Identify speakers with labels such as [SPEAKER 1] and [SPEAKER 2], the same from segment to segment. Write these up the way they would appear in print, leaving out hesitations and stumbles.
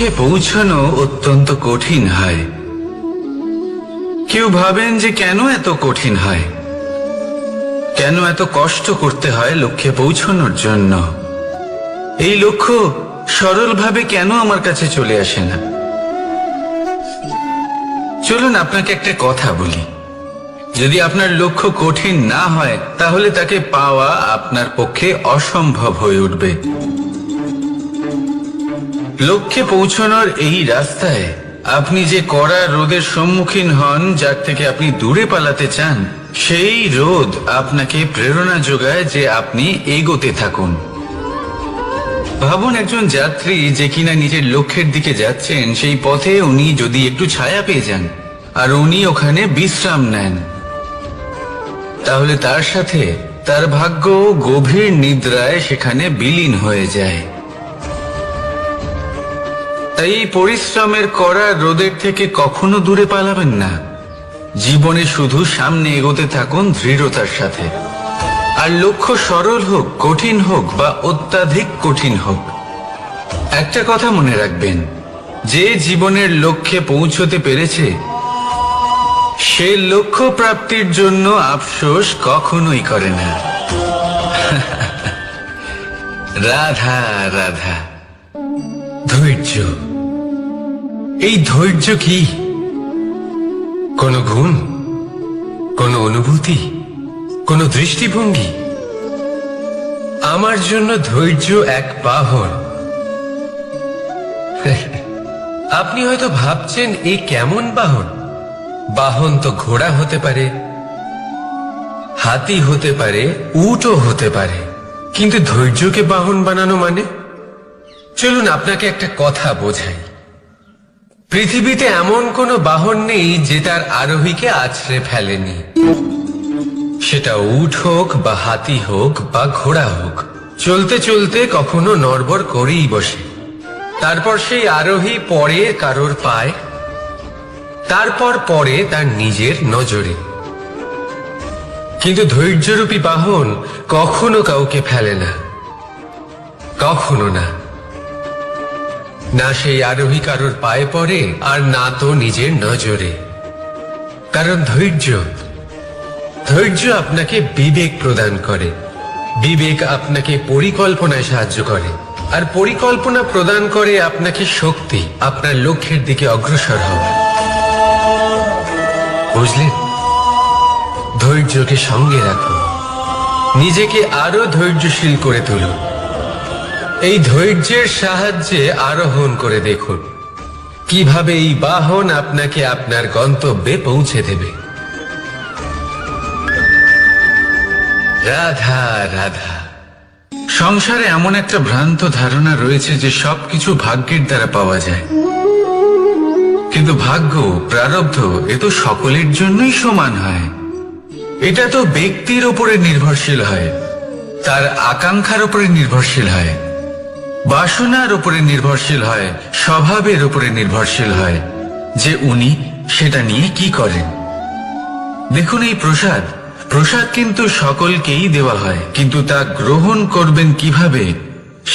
[SPEAKER 1] লক্ষ্যে পৌঁছানো অত্যন্ত কঠিন হয়। কেউ ভাবেন যে কেন এত কঠিন হয়, কেন এত কষ্ট করতে হয় লক্ষ্যে পৌঁছানোর জন্য। এই লক্ষ্য সরলভাবে কেন আমার কাছে চলে আসে না? চলুন আপনাকে একটা কথা বলি, যদি আপনার লক্ষ্য কঠিন না হয় তাহলে তাকে পাওয়া আপনার পক্ষে অসম্ভব হয়ে উঠবে। লক্ষ্যে পৌঁছানোর এই রাস্তায় আপনি যে কড়া রোদের সম্মুখীন হন, যার থেকে আপনি দূরে পালাতে চান, সেই রোদ আপনাকে প্রেরণা যোগায় যে আপনি এগোতে থাকুন। ভাবুন একজন যাত্রী যে কিনা নিজের লক্ষ্যের দিকে যাচ্ছেন, সেই পথে উনি যদি একটু ছায়া পেয়ে যান আর উনি ওখানে বিশ্রাম নেন, তাহলে তার সাথে তার ভাগ্য গভীর নিদ্রায় সেখানে বিলীন হয়ে যায়। তাই পরিশ্রমের করা রোদের থেকে কখনো দূরে পালাবেন না। জীবনে শুধু সামনে এগোতে থাকুন দৃঢ়তার সাথে। আর লক্ষ্য সরল হোক, কঠিন হোক বা অত্যাধিক কঠিন হোক, একটা কথা মনে রাখবেন, যে জীবনের লক্ষ্যে পৌঁছতে পেরেছে সে লক্ষ্য প্রাপ্তির জন্য আফসোস কখনোই করে না। রাধা রাধা।
[SPEAKER 2] ধৈর্য, এই ধৈর্য কি কোনো গুণ, কোনো অনুভূতি, কোনো দৃষ্টিভঙ্গি? আমার জন্য ধৈর্য এক বাহন। আপনি হয়তো ভাবছেন এই কেমন বাহন? বাহন তো ঘোড়া হতে পারে, হাতি হতে পারে, উটও হতে পারে, কিন্তু ধৈর্যকে বাহন বানানো মানে? চলুন আপনাকে একটা কথা বোঝাই। পৃথিবীতে এমন কোনো বাহন নেই যে তার আরোহীকে আছড়ে ফেলেনি। সেটা উট হোক বা হাতি হোক বা ঘোড়া হোক, চলতে চলতে কখনো নড়বড় করেই বসে। তারপর সেই আরোহী পড়ে কারোর পায়, তারপর পড়ে তার নিজের নজরে। কিন্তু ধৈর্যরূপী বাহন কখনো কাউকে ফেলে না, কখনো না। না সেই আরোহী কারোর পায়ে পড়ে আর না তো নিজের নজরে। কারণ ধৈর্য আপনাকে বিবেক প্রদান করে, বিবেক আপনাকে পরিকল্পনায় সাহায্য করে, আর পরিকল্পনা প্রদান করে আপনাকে শক্তি আপনার লক্ষ্যের দিকে অগ্রসর হওয়া। বুঝলেন? ধৈর্যকে সঙ্গে রাখুন, নিজেকে আরো ধৈর্যশীল করে তুলুন। এই ধৈর্যের সাহায্যে আরোহণ করে দেখুন কিভাবে এই বাহন আপনাকে আপনার গন্তব্যে পৌঁছে দেবে। রাধা রাধা।
[SPEAKER 1] সংসারে এমন একটা ভ্রান্ত ধারণা রয়েছে যে সবকিছু ভাগ্যের দ্বারা পাওয়া যায়, কিন্তু ভাগ্য, প্রারব্ধ এ তো সকলের জন্যই সমান হয়। এটা তো ব্যক্তির উপরে নির্ভরশীল হয়, তার আকাঙ্ক্ষার উপরে নির্ভরশীল হয়, বাসনার উপরে নির্ভরশীল হয়, স্বভাবের উপরে নির্ভরশীল হয় যে উনি সেটা নিয়ে কি করেন। দেখুন, এই প্রসাদ কিন্তু সকলকেই দেওয়া হয়, কিন্তু তা গ্রহণ করবেন কিভাবে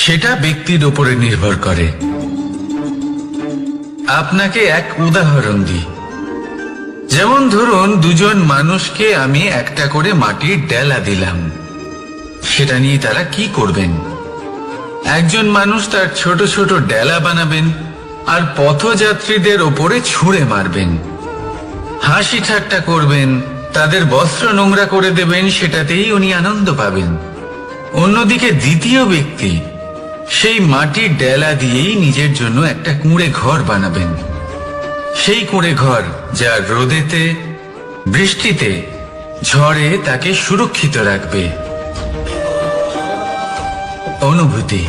[SPEAKER 1] সেটা ব্যক্তির উপরে নির্ভর করে। আপনাকে এক উদাহরণ দিই। যেমন ধরুন, দুজন মানুষকে আমি একটা করে মাটির ডেলা দিলাম, সেটা নিয়ে তারা কি করবেন? একজন মানুষ তার ছোট ছোট ডেলা বানাবেন আর পথযাত্রীদের ওপরে ছুঁড়ে মারবেন, হাসি ঠাট্টা করবেন, তাদের বস্ত্র নোংরা করে দেবেন, সেটাতেই উনি আনন্দ পাবেন। অন্যদিকে দ্বিতীয় ব্যক্তি সেই মাটির ডেলা দিয়েই নিজের জন্য একটা কুঁড়ে ঘর বানাবেন। সেই কুঁড়ে ঘর যা রোদেতে, বৃষ্টিতে, ঝড়ে তাকে সুরক্ষিত রাখবে। অনুভূতি,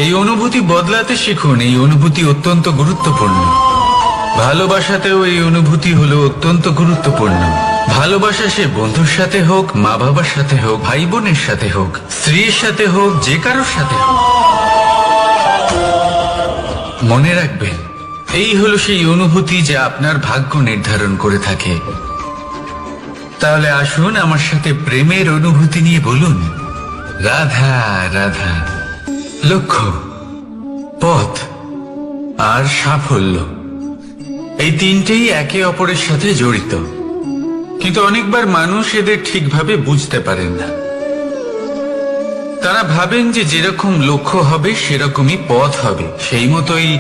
[SPEAKER 1] এই অনুভূতি বদলাতে শিখুন। এই অনুভূতি অত্যন্ত গুরুত্বপূর্ণ। ভালোবাসাতেও এই অনুভূতি হলো অত্যন্ত গুরুত্বপূর্ণ। ভালোবাসা সে বন্ধুর সাথে হোক, মা বাবার সাথে হোক, ভাই বোনের সাথে হোক, স্ত্রীর সাথে হোক, যে কারোর সাথে হোক, মনে রাখবেন এই হলো সেই অনুভূতি যা আপনার ভাগ্য নির্ধারণ করে থাকে। তাহলে আসুন আমার সাথে প্রেমের অনুভূতি নিয়ে বলুন, রাধা রাধা। লক্ষ্য, পথ, আর সাফল্য, এই তিনটেই একে অপরের সাথে জড়িত। কিন্তু অনেকবার মানুষ এদের ঠিকভাবে বুঝতে পারেন না। তারা ভাবেন যে যেরকম লক্ষ্য হবে সেরকমই পথ হবে, সেই মতোই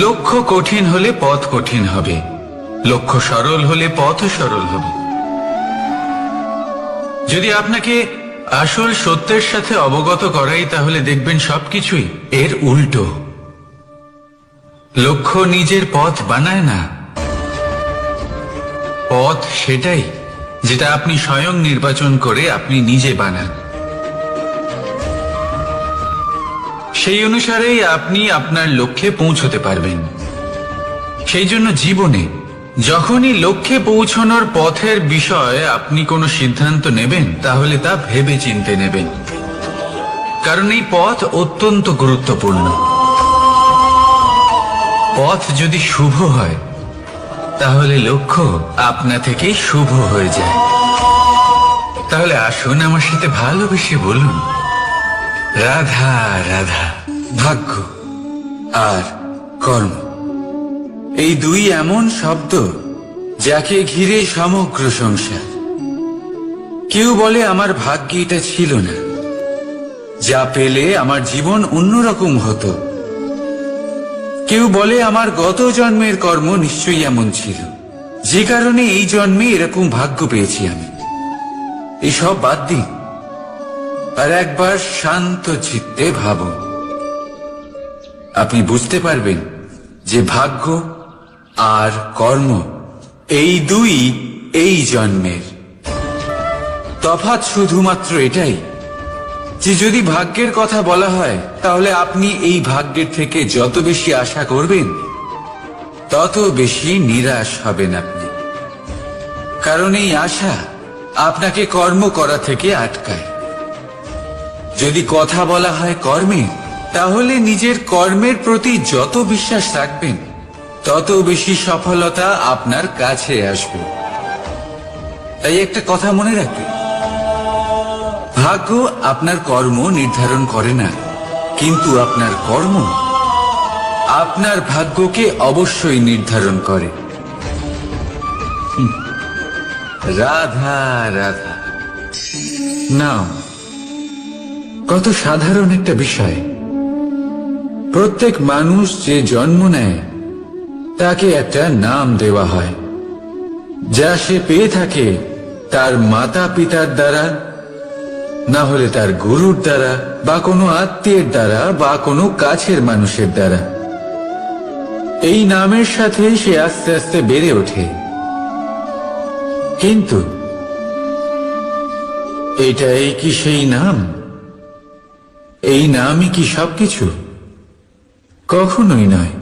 [SPEAKER 1] লক্ষ্য কঠিন হলে পথ কঠিন হবে, লক্ষ্য সরল হলে পথও সরল হবে। যদি আপনাকে আসল সত্যের সাথে অবগত করাই, তাহলে দেখবেন সবকিছুই এর উল্টো। লক্ষ্য নিজের পথ বানায় না, পথ সেটাই যেটা আপনি স্বয়ং নির্বাচন করে আপনি নিজে বানান। সেই অনুসারেই আপনি আপনার লক্ষ্যে পৌঁছতে পারবেন। সেই জন্য জীবনে যখনই লক্ষ্যে পৌঁছানোর পথের বিষয়ে আপনি কোনো সিদ্ধান্ত নেবেন, তাহলে তা ভেবে চিন্তে নেবেন, কারণ এই পথ অত্যন্ত গুরুত্বপূর্ণ। পথ যদি শুভ হয়, তাহলে লক্ষ্য আপনা থেকেই শুভ হয়ে যায়। তাহলে আসুন আমার সাথে ভালোবেসে বলুন, রাধা রাধা। ভাগ্য আর কর্ম, এই দুই এমন শব্দ যাকে ঘিরে সমগ্র সংসার। কেউ বলে আমার ভাগ্যে এটা ছিল না, যা পেলে আমার জীবন অন্যরকম হতো। কেউ বলে আমার গত জন্মের কর্ম নিশ্চয়ই এমন ছিল, যে কারণে এই জন্মে এরকম ভাগ্য পেয়েছি আমি। এসব বাদ দিন, আর একবার শান্ত চিত্তে ভাবুন। আপনি বুঝতে পারবেন যে ভাগ্য আর কর্ম এই দুই এই জন্মের। তফাৎ শুধুমাত্র এটাই যে যদি ভাগ্যের কথা বলা হয়, তাহলে আপনি এই ভাগ্যের থেকে যত বেশি আশা করবেন, তত বেশি নিরাশ হবেন আপনি। কারণ এই আশা আপনাকে কর্ম করা থেকে আটকায়। যদি কথা বলা হয় কর্মে, তাহলে নিজের কর্মের প্রতি যত বিশ্বাস রাখবেন, তত বেশি সফলতা আপনার কাছে আসবে। তাই একটা কথা মনে রাখবেন, ভাগ্য আপনার কর্ম নির্ধারণ করে না, কিন্তু আপনার কর্ম আপনার ভাগ্যকে অবশ্যই নির্ধারণ করে। রাধা রাধা। নাও, কত সাধারণ একটা বিষয়। প্রত্যেক মানুষ যে জন্ম নেয়, তাকে একটা নাম দেওয়া হয়, যা সে পেয়ে থাকে তার মাতা পিতার দ্বারা, না হলে তার গুরুর দ্বারা, বা কোনো আত্মীয়ের দ্বারা, বা কোনো কাছের মানুষের দ্বারা। এই নামের সাথে সে আস্তে আস্তে বেড়ে ওঠে। কিন্তু এটাই কি সেই নাম? এই নামই কি সবকিছু? কখনোই নয়।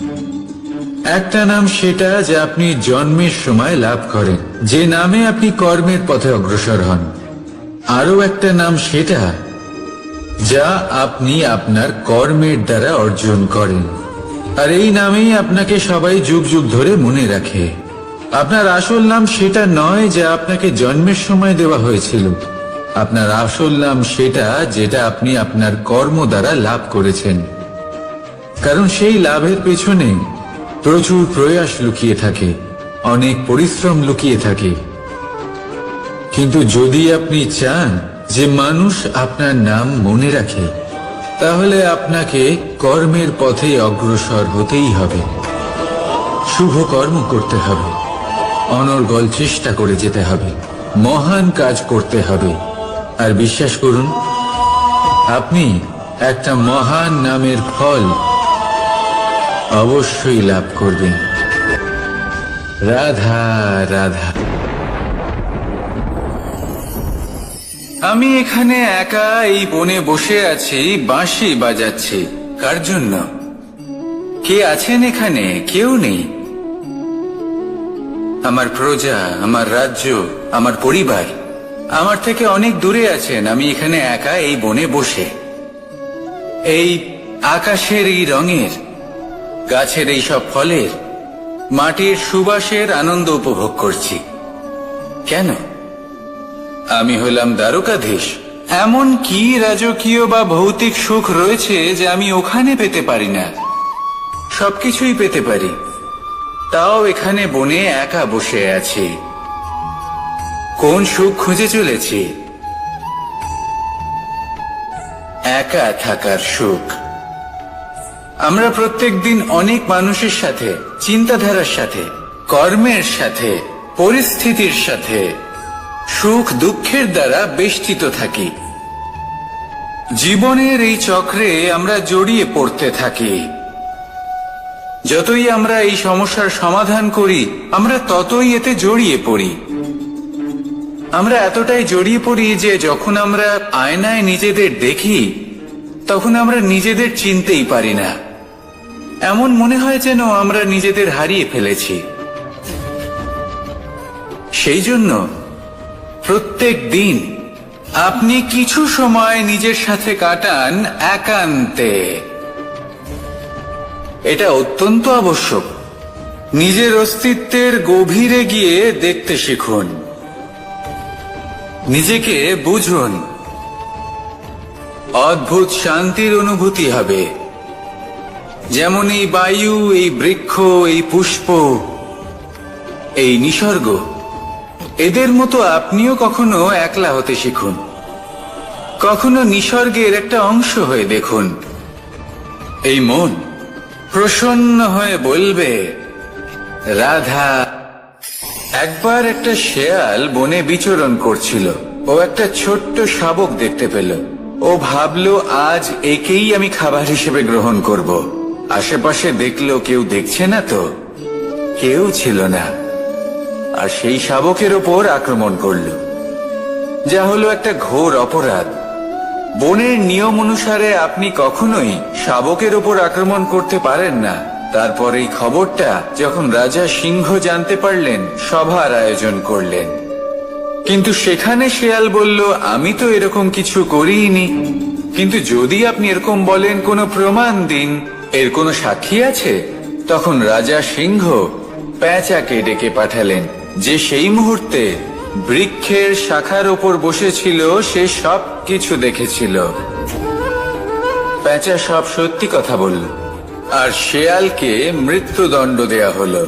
[SPEAKER 1] একটা নাম সেটা যা আপনি জন্মের সময় লাভ করেন, যে নামে আপনি কর্মের পথে অগ্রসর হন। আরো একটা নাম সেটা যা আপনি আপনার কর্মের দ্বারা অর্জন করেন। আর এই নামেই আপনাকে সবাই যুগ যুগ ধরে মনে রাখে। আপনার আসল নাম সেটা নয় যা আপনাকে জন্মের সময় দেওয়া হয়েছিল। আপনার আসল নাম সেটা যেটা আপনি আপনার কর্ম দ্বারা লাভ করেছেন। কারণ সেই লাভের পেছনে প্রচুর প্রয়াস লুকিয়ে থাকে, অনেক পরিশ্রম লুকিয়ে থাকে। কিন্তু যদি আপনি চান যে মানুষ আপনার নাম মনে রাখে, তাহলে আপনাকে কর্মের পথে অগ্রসর হতেই হবে। শুভ কর্ম করতে হবে, অনর্গল চেষ্টা করে যেতে হবে, মহান কাজ করতে হবে। আর বিশ্বাস করুন, আপনি একটা মহান নামের ফল অবশ্যই লাভ করবেন। রাধা রাধা। আমি এখানে একা এই বনে বসে আছি, বাঁশি বাজাচ্ছি। কার জন্য? কে আছেন এখানে? কেউ নেই। আমার প্রজা, আমার রাজ্য, আমার পরিবার আমার থেকে অনেক দূরে আছেন। আমি এখানে একা এই বনে বসে এই আকাশের এই রঙের, গাছের এই সব ফলের, মাটির সুবাসের আনন্দ উপভোগ করছি। কেন? আমি হলাম দ্বারকাধীশ। এমন কি রাজকীয় বা ভৌতিক সুখ রয়েছে যে আমি ওখানে পেতে পারি না? সবকিছুই পেতে পারি, তাও এখানে বনে একা বসে আছি। কোন সুখ খুঁজে চলেছি? একা থাকার সুখ। আমরা প্রত্যেকদিন অনেক মানুষের সাথে, চিন্তাধারার সাথে, কর্মের সাথে, পরিস্থিতির সাথে, সুখ দুঃখের দ্বারা বেষ্টিত থাকি। জীবনের এই চক্রে আমরা জড়িয়ে পড়তে থাকি। যতই আমরা এই সমস্যার সমাধান করি, আমরা ততই এতে জড়িয়ে পড়ি। আমরা এতটাই জড়িয়ে পড়ি যে যখন আমরা আয়নায় নিজেদের দেখি, তখন আমরা নিজেদের চিনতেই পারি না। এমন মনে হয় যেন আমরা নিজেদের হারিয়ে ফেলেছি। সেই জন্য প্রত্যেক দিন আপনি কিছু সময় নিজের সাথে কাটান একান্তে। এটা অত্যন্ত আবশ্যক। নিজের অস্তিত্বের গভীরে গিয়ে দেখতে শিখুন, নিজেকে বুঝুন। অদ্ভুত শান্তির অনুভূতি হবে। যেমন এই বায়ু, এই বৃক্ষ, এই পুষ্প, এই নিসর্গ, এদের মতো আপনিও কখনো একলা হতে শিখুন। কখনো নিসর্গের একটা অংশ হয়ে দেখুন। এই মন প্রসন্ন হয়ে বলবে, রাধা। একবার একটা শেয়াল বনে বিচরণ করছিল। ও একটা ছোট্ট শাবক দেখতে পেল। ও ভাবলো, আজ একেই আমি খাবার হিসেবে গ্রহণ করব। আশেপাশে দেখলো, কেউ দেখছে না তো? কেউ ছিল না। আর সেই শাবকের ওপর আক্রমণ করল, যা হলো একটা ঘোর অপরাধ। বনের নিয়ম অনুসারে আপনি কখনোই শাবকের ওপর আক্রমণ করতে পারেন না। তারপর এই খবরটা যখন রাজা সিংহ জানতে পারলেন, সভার আয়োজন করলেন। কিন্তু সেখানে শেয়াল বলল, আমি তো এরকম কিছু করিনি। কিন্তু যদি আপনি এরকম বলেন, কোনো প্রমাণ দিন, এর কোনো সাক্ষী আছে? তখন রাজা সিংহ পেঁচাকে ডেকে পাঠালেন, যে সেই মুহূর্তে বৃক্ষের শাখার ওপর বসেছিল। সে সব কিছু দেখেছিল। পেঁচা সব সত্যি কথা বলল, আর শেয়ালকে মৃত্যুদণ্ড দেয়া হলো।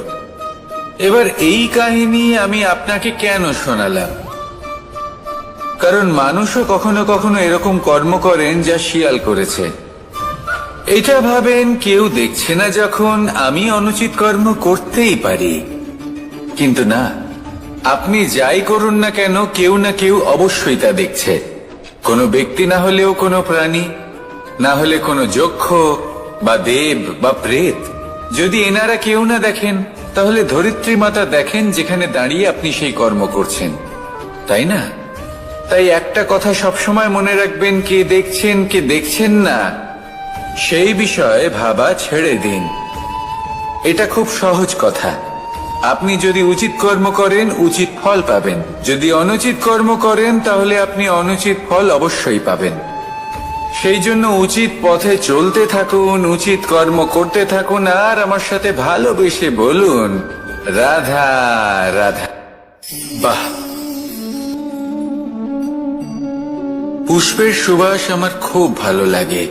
[SPEAKER 1] এবার এই কাহিনী আমি আপনাকে কেন শোনালাম? কারণ মানুষও কখনো কখনো এরকম কর্ম করেন যা শিয়াল করেছে। এটা ভাবেন, কেউ দেখছে না যখন, আমি অনুচিত কর্ম করতেই পারি। কিন্তু না, আপনি যাই করুন না কেন, কেউ না কেউ অবশ্যই তা দেখছে। কোনো ব্যক্তি না হলেও কোনো প্রাণী, না হলে কোনো যক্ষ বা দেব বা প্রেত। যদি এনারা কেউ না দেখেন, তাহলে ধরিত্রী মাতা দেখেন, যেখানে দাঁড়িয়ে আপনি সেই কর্ম করছেন, তাই না? তাই একটা কথা সবসময় মনে রাখবেন, কে দেখছেন কে দেখছেন না, সেই বিষয়ে ভাবা ছেড়ে দিন। এটা খুব সহজ কথা। আপনি যদি উচিত কর্ম করেন, উচিত ফল পাবেন। যদি অনুচিত কর্ম করেন, তাহলে আপনি অনুচিত ফল অবশ্যই পাবেন। সেই জন্য উচিত পথে চলতে থাকুন, উচিত কর্ম করতে থাকুন, আর আমার সাথে ভালোবেসে বলুন, রাধা রাধা। বাহ! পুষ্পের সুবাস আমার খুব ভালো লাগে।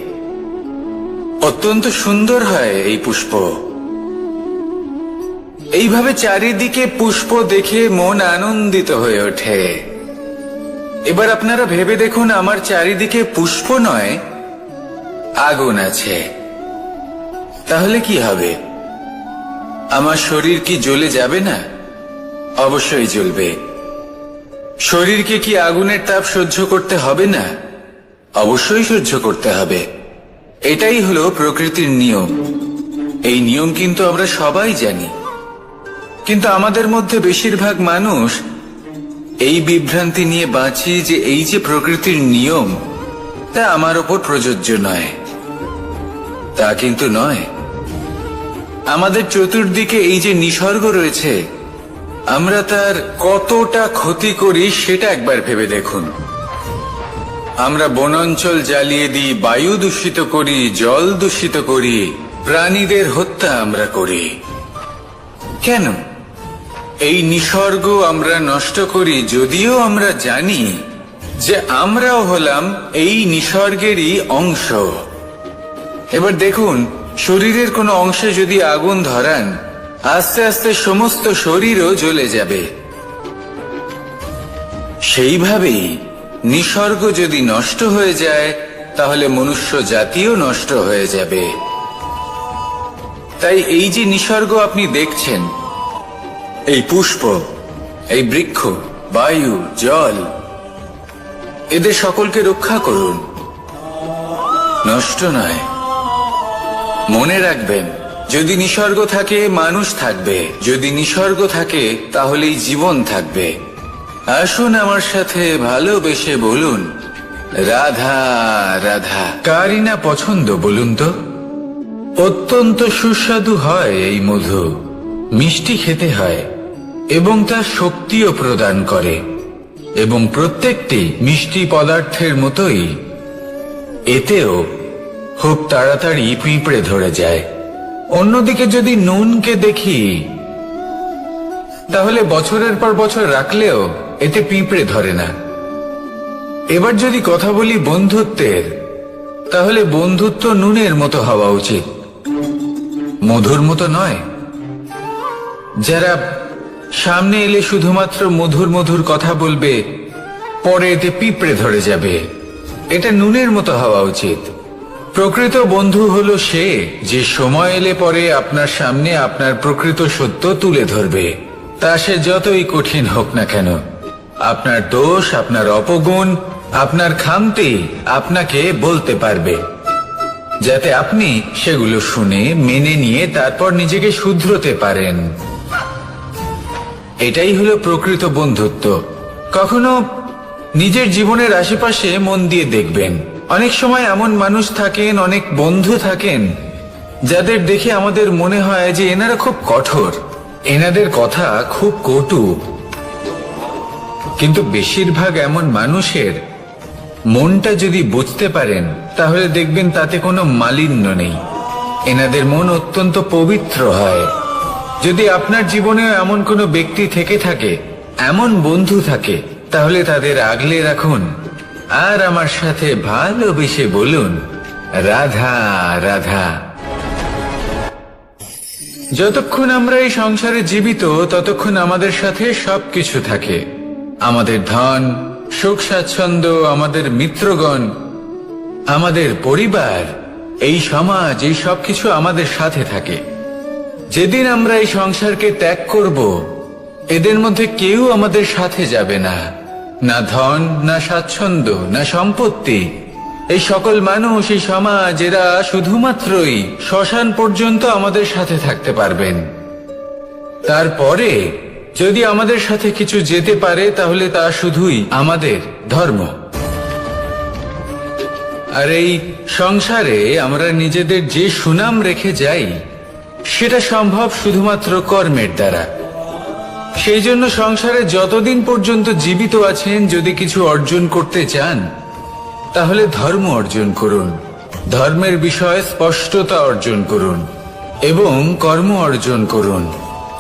[SPEAKER 1] অত্যন্ত সুন্দর হয় এই পুষ্প। এইভাবে চারিদিকে পুষ্প দেখে মন আনন্দিত হয়ে ওঠে। এবার আপনারা ভেবে দেখুন, আমার চারিদিকে পুষ্প নয়, আগুন আছে। তাহলে কি হবে? আমার শরীর কি জ্বলে যাবে না? অবশ্যই জ্বলবে। শরীরকে কি আগুনের তাপ সহ্য করতে হবে না? অবশ্যই সহ্য করতে হবে। এটাই হলো প্রকৃতির নিয়ম। এই নিয়ম কিন্তু আমরা সবাই জানি, কিন্তু আমাদের মধ্যে বেশিরভাগ মানুষ এই বিভ্রান্তি নিয়ে বাঁচি যে এই যে প্রকৃতির নিয়ম, তা আমার ওপর প্রযোজ্য নয়। তা কিন্তু নয়। আমাদের চতুর্দিকে এই যে নিসর্গ রয়েছে, আমরা তার কতটা ক্ষতি করি সেটা একবার ভেবে দেখুন। আমরা বনাঞ্চল জ্বালিয়ে দিই, বায়ু দূষিত করি, জল দূষিত করি, প্রাণীদের হত্যা আমরা করি। কেন? এই নিসর্গ আমরা নষ্ট করি, যদিও আমরা জানি যে আমরাও হলাম এই নিসর্গেরই অংশ। এবার দেখুন, শরীরের কোনো অংশে যদি আগুন ধরান, আস্তে আস্তে সমস্ত শরীরও জ্বলে যাবে। সেইভাবেই নিসর্গ যদি নষ্ট হয়ে যায়, তাহলে মনুষ্য জাতিও নষ্ট হয়ে যাবে। তাই এই যে নিসর্গ আপনি দেখছেন, এই পুষ্প, এই বৃক্ষ, বায়ু, জল, এদের সকলকে রক্ষা করুন, নষ্ট নয়। মনে রাখবেন, যদি নিসর্গ থাকে মানুষ থাকবে, যদি নিসর্গ থাকে তাহলেই জীবন থাকবে। আসুন আমার সাথে ভালোবেসে বলুন, রাধা রাধা। কারই না পছন্দ বলুন তো? অত্যন্ত সুস্বাদু হয় এই মধু, মিষ্টি খেতে হয় এবং তা শক্তিও প্রদান করে, এবং প্রত্যেকটি মিষ্টি পদার্থের মতোই এতেও খুব তাড়াতাড়ি পিঁপড়ে ধরে যায়। অন্যদিকে যদি নুনকে দেখি, তাহলে বছরের পর বছর রাখলেও এতে পিঁপড়ে ধরে না। এবার যদি কথা বলি বন্ধুত্বের, তাহলে বন্ধুত্ব নুনের মতো হওয়া উচিত, মধুর মতো নয়। যারা সামনে এলে শুধুমাত্র মধুর মধুর কথা বলবে, পরে এতে পিঁপড়ে ধরে যাবে, এটা নুনের মতো হওয়া উচিত। প্রকৃত বন্ধু হলো সে যে সময় এলে পরে আপনার সামনে আপনার প্রকৃত সত্য তুলে ধরবে, তা সে যতই কঠিন হোক না কেন। আপনার দোষ, আপনার অপগুণ, আপনার খামতি আপনাকে বলতে পারবে, যাতে আপনি সেগুলো শুনে মেনে নিয়ে তারপর নিজেকে শুধরোতে পারেন। এটাই হলো প্রকৃত বন্ধুত্ব। কখনো নিজের জীবনের আশেপাশে মন দিয়ে দেখবেন, অনেক সময় এমন মানুষ থাকেন, অনেক বন্ধু থাকেন, যাদের দেখে আমাদের মনে হয় যে এনারা খুব কঠোর, এনাদের কথা খুব কটু। কিন্তু বেশিরভাগ এমন মানুষের মনটা যদি বুঝতে পারেন, তাহলে দেখবেন তাতে কোনো মালিন্য নেই, এনাদের মন অত্যন্ত পবিত্র হয়। যদি আপনার জীবনেও এমন কোনো ব্যক্তি থেকে থাকে, এমন বন্ধু থাকে, তাহলে তাদের আগলে রাখুন আর আমার সাথে ভালোবেসে বলুন, রাধা রাধা। যতক্ষণ আমরা এই সংসারে জীবিত, ততক্ষণ আমাদের সাথে সবকিছু থাকে, আমাদের ধন, সুখ স্বাচ্ছন্দ্য, আমাদের মিত্রগণ, আমাদের পরিবার, এই সমাজ, এই সবকিছু আমাদের সাথে থাকে। যেদিন আমরা এই সংসারকে ত্যাগ করব, এদের মধ্যে কেউ আমাদের সাথে যাবে না, না ধন, না স্বাচ্ছন্দ্য, না সম্পত্তি। এই সকল মানুষ, এই সমাজ, এরা শুধুমাত্রই শ্মশান পর্যন্ত আমাদের সাথে থাকতে পারবেন। তারপরে যদি আমাদের সাথে কিছু যেতে পারে, তাহলে তা শুধুই আমাদের ধর্ম। আর এই সংসারে আমরা নিজেদের যে সুনাম রেখে যাই, সেটা সম্ভব শুধুমাত্র কর্মের দ্বারা। সেই জন্য সংসারে যতদিন পর্যন্ত জীবিত আছেন, যদি কিছু অর্জন করতে চান, তাহলে ধর্ম অর্জন করুন, ধর্মের বিষয়ে স্পষ্টতা অর্জন করুন এবং কর্ম অর্জন করুন।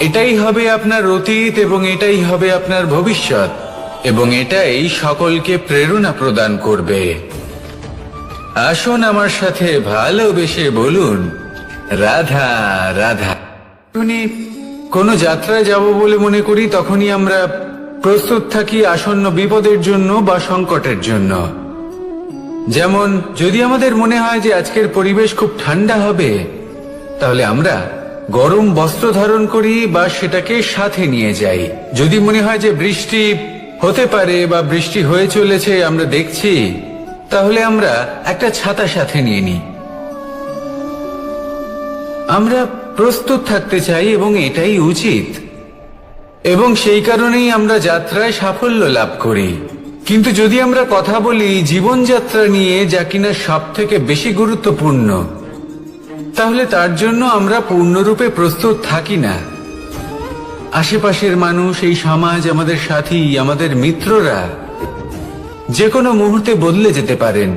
[SPEAKER 1] এটাই হবে আপনার অতীত এবং এটাই হবে আপনার ভবিষ্যৎ, এবং এটাই সকলকে প্রেরণা প্রদান করবে। আসুন আমার সাথে ভালোবেসে বলুন, রাধা রাধা। কোনো যাত্রায় যাব বলে মনে করি, তখনই আমরা প্রস্তুত থাকি আসন্ন বিপদের জন্য বা সংকটের জন্য। যেমন যদি আমাদের মনে হয় যে আজকের পরিবেশ খুব ঠান্ডা হবে, তাহলে আমরা গরম বস্ত্র ধারণ করি বা সেটাকে সাথে নিয়ে যাই। যদি মনে হয় যে বৃষ্টি হতে পারে বা বৃষ্টি হয়ে চলেছে, আমরা দেখছি, তাহলে আমরা একটা ছাতা সাথে নিয়ে নিই। আমরা প্রস্তুত থাকতে চাই এবং এটাই উচিত, এবং সেই কারণেই আমরা যাত্রায় সাফল্য লাভ করি। কিন্তু যদি আমরা কথা বলি জীবনযাত্রা নিয়ে, যা কিনা সব থেকে বেশি গুরুত্বপূর্ণ, তাহলে তার জন্য আমরা পূর্ণরূপে প্রস্তুত থাকি না। আশেপাশের মানুষ, এই সমাজ, আমাদের সাথী, আমাদের মিত্ররা যে কোনো মুহূর্তে বদলে যেতে পারেন।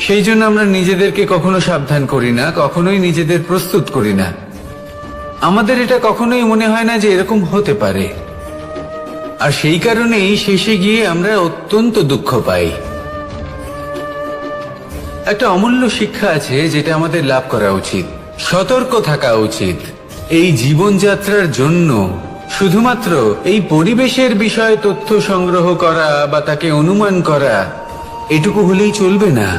[SPEAKER 1] সেই জন্য আমরা নিজেদেরকে কখনো সাবধান করি না, কখনোই নিজেদের প্রস্তুত করি না। আমাদের এটা কখনোই মনে হয় না যে এরকম হতে পারে, আর সেই কারণেই শেষে গিয়ে আমরা অত্যন্ত দুঃখ পাই। একটা অমূল্য শিক্ষা আছে যেটা আমাদের লাভ করা উচিত, সতর্ক থাকা উচিত। এই জীবনযাত্রার জন্য শুধুমাত্র এই পরিবেশের বিষয়ে তথ্য সংগ্রহ করা বা তাকে অনুমান করা এটুকু হলেই চলবে না।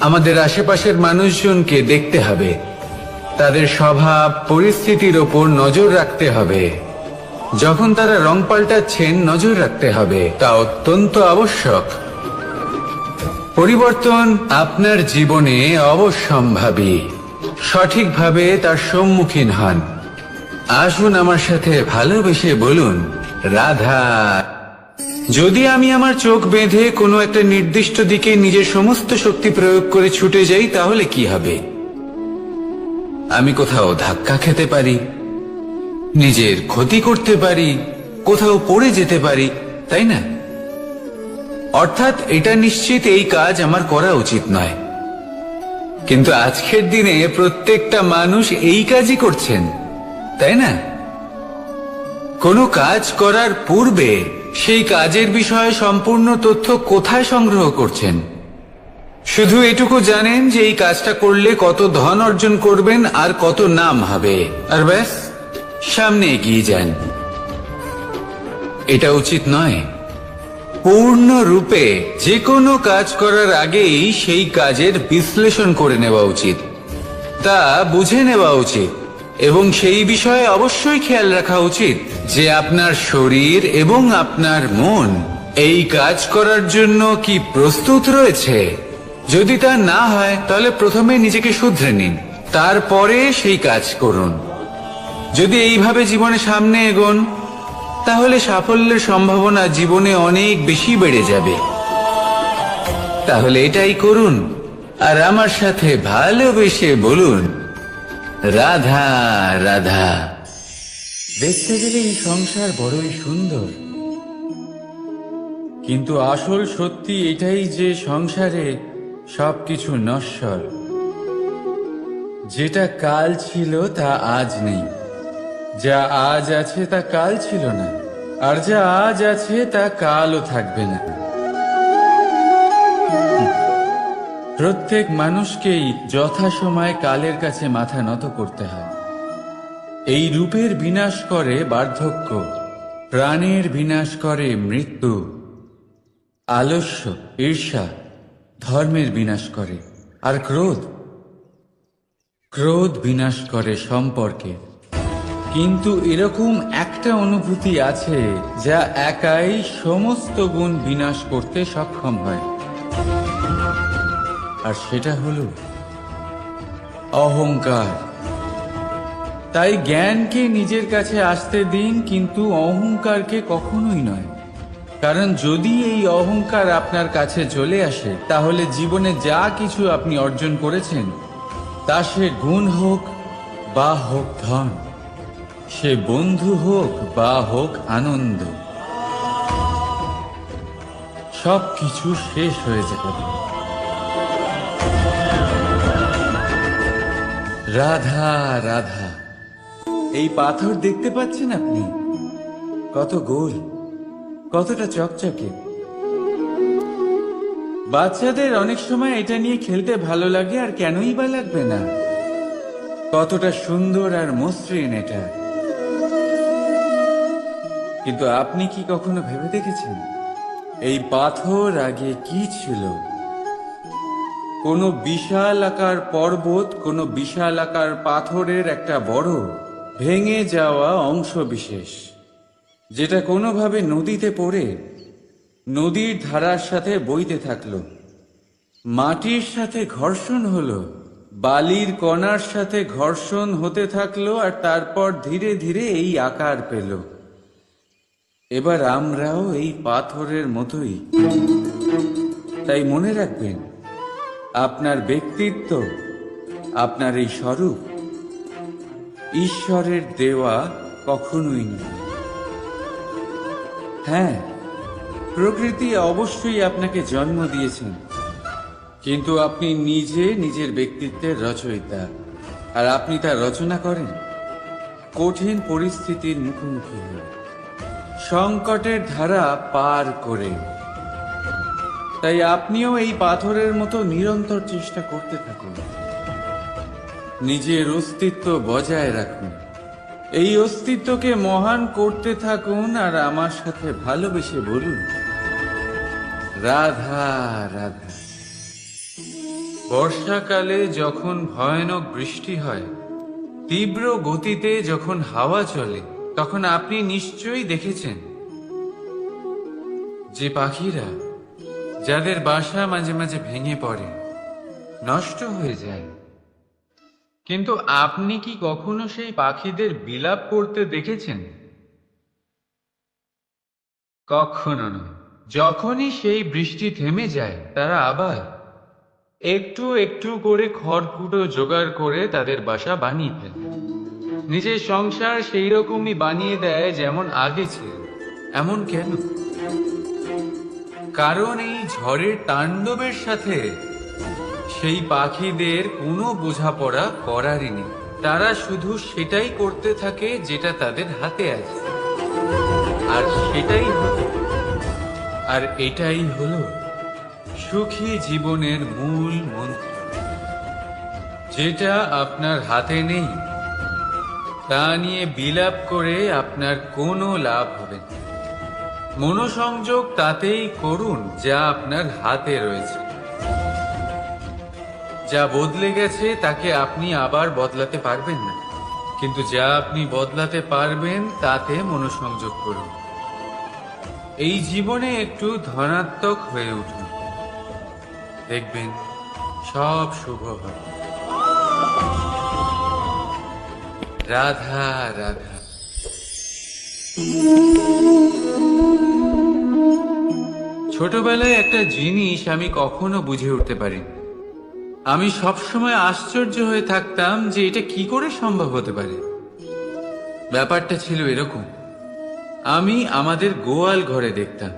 [SPEAKER 1] আমাদের আশেপাশের মানুষজনকে দেখতে হবে, তাদের স্বভাব পরিস্থিতির ওপর নজর রাখতে হবে। যখন তারা রং পাল্টাচ্ছেন নজর রাখতে হবে, তা অত্যন্ত আবশ্যক। পরিবর্তন আপনার জীবনে অবশ্যম্ভাবী। সঠিকভাবে তার সম্মুখীন হন। আসুন আমার সাথে ভালোবেসে বলুন, রাধা। যদি আমি আমার চোখ বেঁধে কোনো একটা নির্দিষ্ট দিকে নিজের সমস্ত শক্তি প্রয়োগ করে ছুটে যাই, তাহলে কি হবে? আমি কোথাও ধাক্কা খেতে পারি, নিজের ক্ষতি করতে পারি, কোথাও পড়ে যেতে পারি, তাই না? অর্থাৎ এটা নিশ্চিত এই কাজ আমার করা উচিত নয়। কিন্তু আজকের দিনে প্রত্যেকটা মানুষ এই কাজই করছেন, তাই না? কোনো কাজ করার পূর্বে সেই কাজের বিষয়ে সম্পূর্ণ তথ্য কোথায় সংগ্রহ করছেন? শুধু এটুকু জানেন যে এই কাজটা করলে কত ধন অর্জন করবেন আর কত নাম হবে, আর ব্যাস সামনে এগিয়ে যান। এটা উচিত নয়। পূর্ণরূপে যে কোনো কাজ করার আগেই সেই কাজের বিশ্লেষণ করে নেওয়া উচিত, তা বুঝে নেওয়া উচিত, এবং সেই বিষয়ে অবশ্যই খেয়াল রাখা উচিত যে আপনার শরীর এবং আপনার মন এই কাজ করার জন্য কি প্রস্তুত রয়েছে। যদি তা না হয় তাহলে প্রথমে নিজেকে শুধরে নিন, তারপরে সেই কাজ করুন। যদি এইভাবে জীবনে সামনে এগোন, তাহলে সাফল্যের সম্ভাবনা জীবনে অনেক বেশি বেড়ে যাবে। তাহলে এটাই করুন, আর আমার সাথে ভালোবেসে বলুন, রাধা রাধা। দেখতে গেলে এই সংসার বড়ই সুন্দর, কিন্তু আসল সত্যি এটাই যে সংসারে সবকিছু নশ্বর। যেটা কাল ছিল তা আজ নেই, যা আজ আছে তা কাল ছিল না, আর যা আজ আছে তা কালও থাকবে না। প্রত্যেক মানুষকেই যথাসময়ে কালের কাছে মাথা নত করতে হয়। এই রূপের বিনাশ করে বার্ধক্য, প্রাণের বিনাশ করে মৃত্যু, আলস্য, ঈর্ষা ধর্মের বিনাশ করে, আর ক্রোধ বিনাশ করে সম্পর্কে। কিন্তু এরকম একটা অনুভূতি আছে যা একাই সমস্ত গুণ বিনাশ করতে সক্ষম হয়, আর সেটা হলো অহংকার। তাই জ্ঞানকে নিজের কাছে আসতে দিন, কিন্তু অহংকারকে কখনোই নয়। কারণ যদি এই অহংকার আপনার কাছে চলে আসে, তাহলে জীবনে যা কিছু আপনি অর্জন করেছেন, তা সে গুণ হোক বা হোক ধন, সে বন্ধু হোক বা হোক আনন্দ, সবকিছু শেষ হয়ে যাবে। রাধা রাধা। এই পাথর দেখতে পাচ্ছেন আপনি? কত গোল, কতটা চকচকে। বাচ্চাদের অনেক সময় এটা নিয়ে খেলতে ভালো লাগে, আর কেনই বা লাগবে না? কতটা সুন্দর আর মসৃণ এটা। কিন্তু আপনি কি কখনো ভেবে দেখেছেন এই পাথর আগে কি ছিল? কোনো বিশাল আকার পর্বত, কোনো বিশাল আকার পাথরের একটা বড় ভেঙে যাওয়া অংশ বিশেষ, যেটা কোনোভাবে নদীতে পড়ে নদীর ধারার সাথে বইতে থাকলো, মাটির সাথে ঘর্ষণ হলো, বালির কণার সাথে ঘর্ষণ হতে থাকলো, আর তারপর ধীরে ধীরে এই আকার পেল। এবার আমরাও এই পাথরের মতোই। তাই মনে রাখবেন, আপনার ব্যক্তিত্ব, আপনার এই স্বরূপ ঈশ্বরের দেওয়া কখনোই নয়। হ্যাঁ, প্রকৃতি অবশ্যই আপনাকে জন্ম দিয়েছেন, কিন্তু আপনি নিজে নিজের ব্যক্তিত্বের রচয়িতা, আর আপনি তা রচনা করেন কঠিন পরিস্থিতির মুখোমুখি হয়ে, সংকটের ধারা পার করে। তাই আপনিও এই পাথরের মতো নিরন্তর চেষ্টা করতে থাকুন। নিজের অস্তিত্ব বজায় রাখুন, এই অস্তিত্বকে মহান করতে থাকুন, আর আমার সাথে ভালোবেসে বলুন, রাধা রাধা। বর্ষাকালে যখন ভয়ানক বৃষ্টি হয়, তীব্র গতিতে যখন হাওয়া চলে, তখন আপনি নিশ্চয়ই দেখেছেন যে পাখিরা, যাদের বাসা মাঝে মাঝে ভেঙে পড়ে, নষ্ট হয়ে যায়। কিন্তু আপনি কি কখনো সেই পাখিদের বিলাপ করতে দেখেছেন? কখনো নয়। যখনই সেই বৃষ্টি থেমে যায়, তারা আবার একটু একটু করে খড়কুটো জোগাড় করে তাদের বাসা বানিয়ে ফেলে। নিজের সংসার সেই রকমই বানিয়ে দেয় যেমন আগে ছিল। এমন কেন? কারণ এই ঝড়ের তাণ্ডবের সাথে সেই পাখিদের কোনো বোঝাপড়া করারই নেই। তারা শুধু সেটাই করতে থাকে যেটা তাদের হাতে আছে, আর সেটাই হলো, আর এটাই হলো সুখী জীবনের মূল মন্ত্র। যেটা আপনার হাতে নেই তা নিয়ে বিলাপ করে আপনার কোনো লাভ হবে না। মনোসংযোগ তাতেই করুন যা আপনার হাতে রয়েছে। যা বদলে গেছে তাকে আপনি আবার বদলাতে পারবেন না, কিন্তু যা আপনি বদলাতে পারবেন তাতে মনোসংযোগ করুন। এই জীবনে একটু ধনাত্মক হয়ে উঠুন, দেখবেন সব শুভ হবে। রাধা রাধা। ছোটবেলায় একটা জিনিস আমি কখনো বুঝে উঠতে পারিনি। আমি সবসময় আশ্চর্য হয়ে থাকতাম যে এটা কি করে সম্ভব হতে পারে। ব্যাপারটা ছিল এরকম, আমি আমাদের গোয়াল ঘরে দেখতাম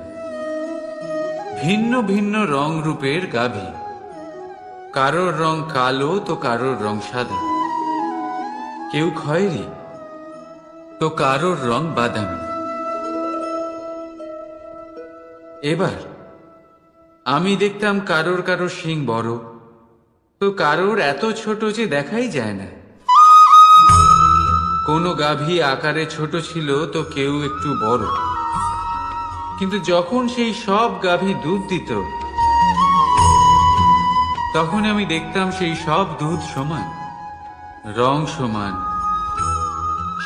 [SPEAKER 1] ভিন্ন ভিন্ন রং রূপের গাভী। কারোর রং কালো তো কারোর রং সাদা, কেউ খয়েরি তো কারোর রং বাদামি। এবার আমি দেখতাম কারোর কারোর শিং বড় তো কারোর এত ছোট যে দেখাই যায় না। কোনো গাভী আকারে ছোট ছিল তো কেউ একটু বড়। কিন্তু যখন সেই সব গাভী দুধ দিত, তখন আমি দেখতাম সেই সব দুধ সমান, রং সমান,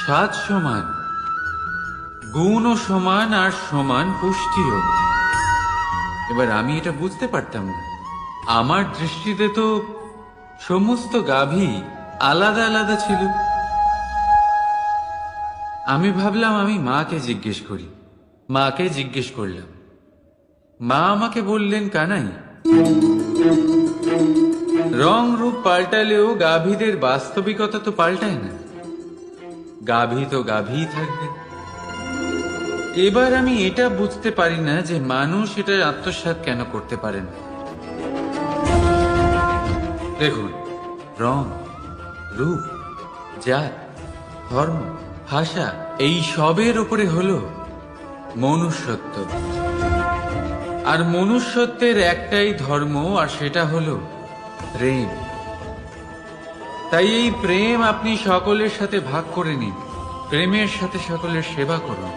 [SPEAKER 1] স্বাদ সমান, গুণও সমান, আর সমান পুষ্টিও। এবার আমি এটা বুঝতে পারতাম না। আমার দৃষ্টিতে তো সমস্ত গাভী আলাদা আলাদা ছিল। আমি ভাবলাম আমি মাকে জিজ্ঞেস করি। মাকে জিজ্ঞেস করলাম। মা আমাকে বললেন, কানাই, রং রূপ পাল্টালেও গাভীদের বাস্তবিকতা তো পাল্টায় না। গাভী তো গাভীই থাকবে। এবার আমি এটা বুঝতে পারি না যে মানুষ এটা আত্মসাৎ কেন করতে পারে না। দেখুন, রং, রূপ, জাত, ধর্ম, ভাষা, এই সবের উপরে হলো মনুষ্যত্ব। আর মনুষ্যত্বের একটাই ধর্ম, আর সেটা হলো প্রেম। তাই এই প্রেম আপনি সকলের সাথে ভাগ করে নিন, প্রেমের সাথে সকলের সেবা করুন।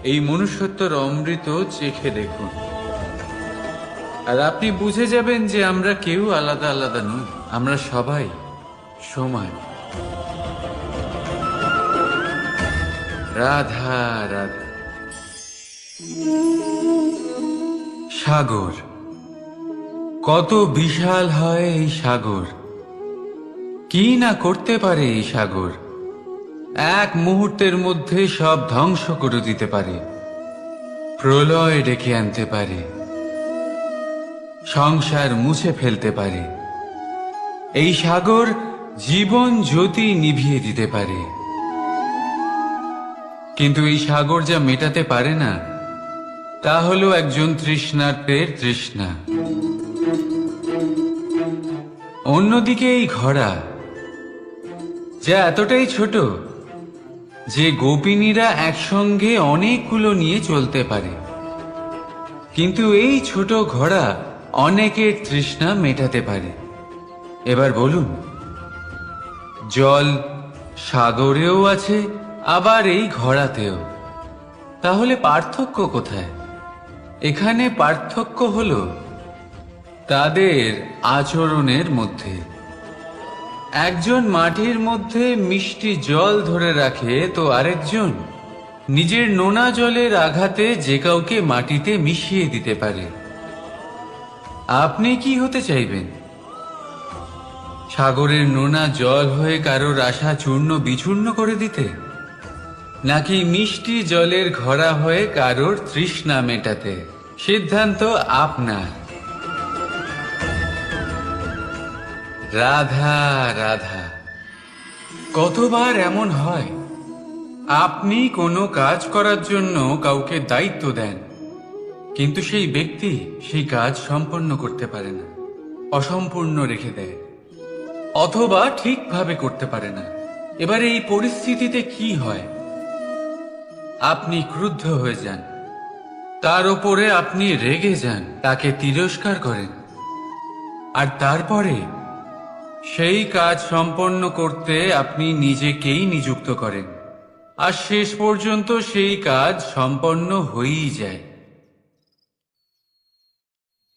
[SPEAKER 1] এই মনুষ্যত্বর অমৃত চেখে দেখুন, আর আপনি বুঝে যাবেন যে আমরা কেউ আলাদা আলাদা নই, আমরা সবাই সমান। রাধা রাধা। সাগর, কত বিশাল হয় এই সাগর! কি না করতে পারে এই সাগর! এক মুহূর্তের মধ্যে সব ধ্বংস করে দিতে পারে, প্রলয় ডেকে আনতে পারে, সংসার মুছে ফেলতে পারে। এই সাগর জীবন জ্যোতি নিভিয়ে দিতে পারে। কিন্তু এই সাগর যা মেটাতে পারে না, তা হলো একজন তৃষ্ণার্তের তৃষ্ণা। অন্যদিকে এই ঘোড়া, যা এতটাই ছোট যে গোপিনীরা একসঙ্গে অনেকগুলো নিয়ে চলতে পারে, কিন্তু এই ছোট ঘোড়া অনেকের তৃষ্ণা মেটাতে পারে। এবার বলুন, জল সাগরেও আছে, আবার এই ঘড়াতেও। তাহলে পার্থক্য কোথায়? এখানে পার্থক্য হলো তাদের আচরণের মধ্যে। একজন মাটির মধ্যে মিষ্টি জল ধরে রাখে, তো আরেকজন নিজের নোনা জলের আঘাতে যে কাউকে মাটিতে মিশিয়ে দিতে পারে। আপনি কি হতে চাইবেন? সাগরের নোনা জল হয়ে কারোর আশা চূর্ণ বিচূর্ণ করে দিতে, নাকি মিষ্টি জলের ঘড়া হয়ে কারোর তৃষ্ণা মেটাতে? সিদ্ধান্ত আপনার। রাধা রাধা। কতবার এমন হয়, আপনি কোনো কাজ করার জন্য কাউকে দায়িত্ব দেন, কিন্তু সেই ব্যক্তি সেই কাজ সম্পন্ন করতে পারে না, অসম্পূর্ণ রেখে দেয়, অথবা ঠিকভাবে করতে পারে না। এবার এই পরিস্থিতিতে কি হয়? আপনি ক্রুদ্ধ হয়ে যান, তার উপরে আপনি রেগে যান, তাকে তিরস্কার করেন, আর তারপরে সেই কাজ সম্পন্ন করতে আপনি নিজেকেই নিযুক্ত করেন, আর শেষ পর্যন্ত সেই কাজ সম্পন্ন হয়েই যায়।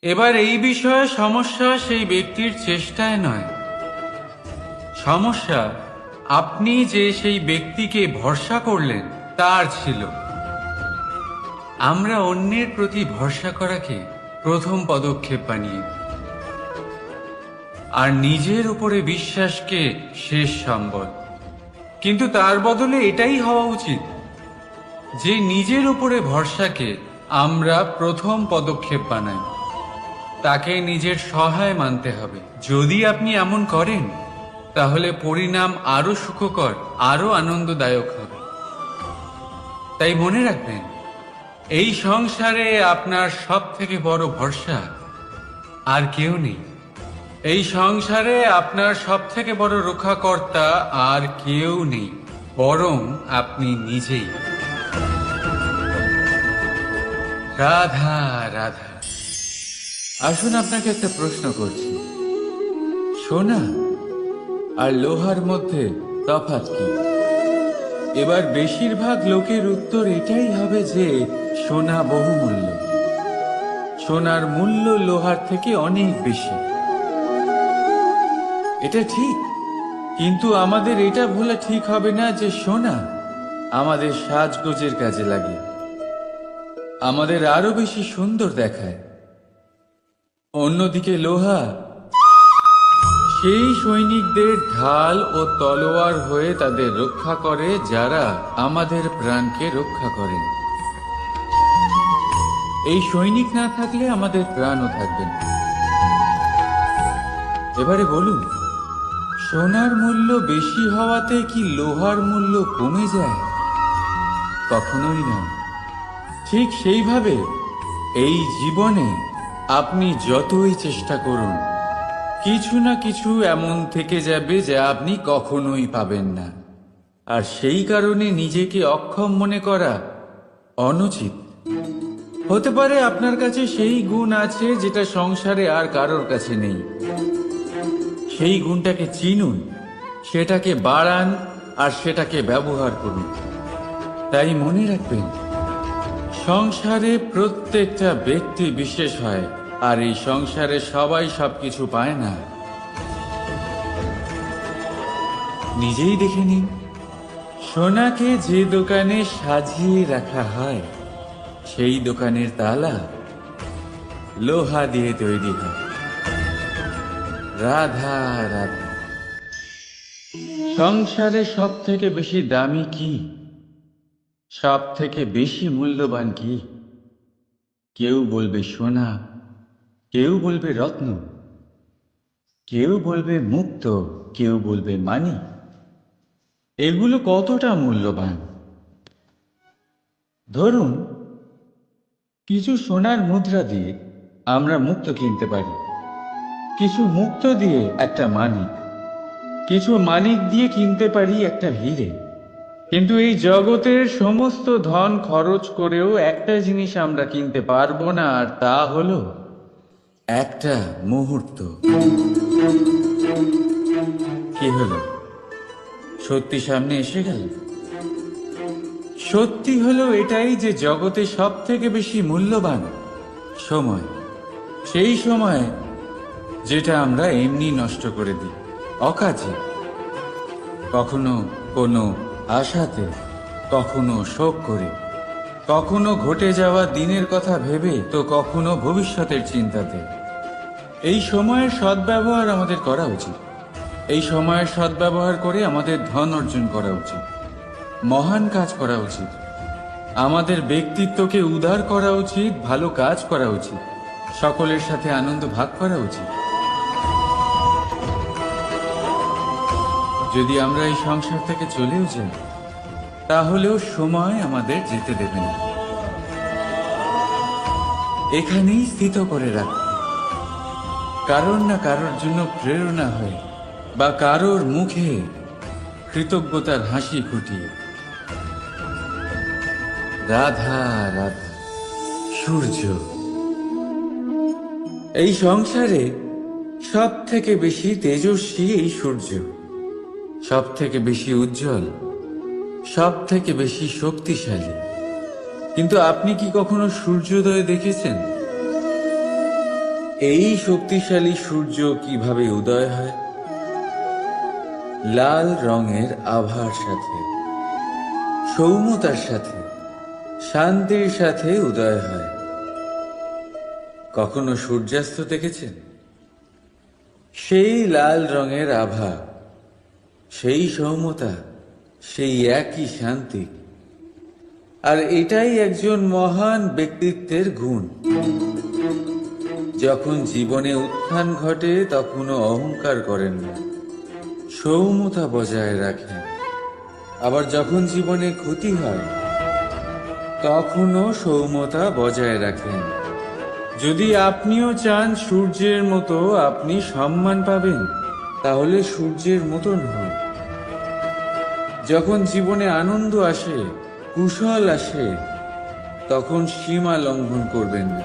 [SPEAKER 1] এবার এই বিষয়ে সমস্যা সেই ব্যক্তির চেষ্টায় নয়, সমস্যা আপনি যে সেই ব্যক্তিকে ভরসা করলেন তার ছিল। আমরা অন্যের প্রতি ভরসা করাকে প্রথম পদক্ষেপ বানিয়ে দিই, আর নিজের উপরে বিশ্বাসকে শেষ সম্বল। কিন্তু তার বদলে এটাই হওয়া উচিত যে নিজের উপরে ভরসাকে আমরা প্রথম পদক্ষেপ বানাই, তাকে নিজের সহায় মানতে হবে। যদি আপনি এমন করেন, তাহলে পরিণাম আরো সুখকর, আরো আনন্দদায়ক হবে। তাই মনে রাখবেন, এই সংসারে আপনার সব থেকে বড় ভরসা আর কেউ নেই। এই সংসারে আপনার সব থেকে বড় রক্ষাকর্তা আর কেউ নেই, বরং আপনি নিজেই। রাধা রাধা। আসুন আপনাকে একটা প্রশ্ন করছি, সোনা আর লোহার মধ্যে তফাৎ কি? এবার বেশিরভাগ লোকের উত্তর এটাই হবে যে সোনা বহুমূল্য, সোনার মূল্য লোহার থেকে অনেক বেশি। এটা ঠিক, কিন্তু আমাদের এটা ভোলা ঠিক হবে না যে সোনা আমাদের সাজগোজের কাজে লাগে, আমাদের আরো বেশি সুন্দর দেখায়। অন্যদিকে লোহা সেই সৈনিকদের ঢাল ও তলোয়ার হয়ে তাদের রক্ষা করে, যারা আমাদের প্রাণকে রক্ষা করেন। এই সৈনিক না থাকলে আমাদের প্রাণও থাকবে না। এবারে বলুন, সোনার মূল্য বেশি হওয়াতে কি লোহার মূল্য কমে যায়? কখনোই না। ঠিক সেইভাবে এই জীবনে আপনি যতই চেষ্টা করুন, কিছু না কিছু এমন থেকে যাবে যা আপনি কখনোই পাবেন না, আর সেই কারণে নিজেকে অক্ষম মনে করা অনুচিত। হতে পারে আপনার কাছে সেই গুণ আছে যেটা সংসারে আর কারোর কাছে নেই। সেই গুণটাকে চিনুন, সেটাকে বাড়ান, আর সেটাকে ব্যবহার করুন। তাই মনে রাখবেন, সংসারে প্রত্যেকটা ব্যক্তি বিশেষ হয়, আর এই সংসারে সবাই সবকিছু পায় না। নিজেই দেখে নিন, সোনাকে যে দোকানে সাজিয়ে রাখা হয়, সেই দোকানের তালা লোহা দিয়ে তৈরি হয়। রাধা রাধা। সংসারে সব থেকে বেশি দামি কি, সব থেকে বেশি মূল্যবান কি? কেউ বলবে সোনা, কেউ বলবে রত্ন, কেউ বলবে মুক্ত, কেউ বলবে মানি। এগুলো কতটা মূল্যবান? ধরুন, কিছু সোনার মুদ্রা দিয়ে আমরা মুক্ত কিনতে পারি, কিছু মুক্ত দিয়ে একটা মানিক, কিছু মানিক দিয়ে কিনতে পারি একটা হিরে। কিন্তু এই জগতের সমস্ত ধন খরচ করেও একটা জিনিস আমরা কিনতে পারবো না, আর তা হলো একটা মুহূর্ত। কি হলো, সত্যি সামনে এসে গেল। সত্যি হলো এটাই যে জগতে সব থেকে বেশি মূল্যবান সময় সেই সময় যেটা আমরা এমনি নষ্ট করে দিই অকাজে, কখনো কোনো আশাতে, কখনো শোক করে, কখনো ঘটে যাওয়া দিনের কথা ভেবে, তো কখনো ভবিষ্যতের চিন্তাতে। এই সময়ের সদ্ব্যবহার আমাদের করা উচিত। এই সময়ের সদ্ব্যবহার করে আমাদের ধন অর্জন করা উচিত, মহান কাজ করা উচিত, আমাদের ব্যক্তিত্বকে উদার করা উচিত, ভালো কাজ করা উচিত, সকলের সাথে আনন্দ ভাগ করা উচিত। যদি আমরা এই সংসার থেকে চলেও যাই, তাহলেও সময় আমাদের যেতে দেবে না, এখানেই স্থিত করে রাখবে। কারোর না কারোর জন্য প্রেরণা হয় বা কারোর মুখে কৃতজ্ঞতার হাসি ফুটিয়ে। রাধা রাধা। সূর্য এই সংসারে সব থেকে বেশি তেজস্বী এই সূর্য, সব থেকে বেশি উজ্জ্বল, সব থেকে বেশি শক্তিশালী। কিন্তু আপনি কি কখনো সূর্যোদয় দেখেছেন? এই শক্তিশালী সূর্য কিভাবে উদয় হয়? লাল রঙের আভার সাথে, সৌম্যতার সাথে, শান্তির সাথে উদয় হয়। কখনো সূর্যাস্ত দেখেছেন? সেই লাল রঙের আভা, সেই সৌম্যতা, সেই একই শান্তি। আর এটাই একজন মহান ব্যক্তিত্বের গুণ। যখন জীবনে উত্থান ঘটে তখনও অহংকার করেন না, সৌম্যতা বজায় রাখেন। আবার যখন জীবনে ক্ষতি হয় তখনও সৌম্যতা বজায় রাখেন। যদি আপনিও চান সূর্যের মতো আপনি সম্মান পাবেন, তাহলে সূর্যের মতন হন। যখন জীবনে আনন্দ আসে, কুশল আসে, তখন সীমা লঙ্ঘন করবেন না।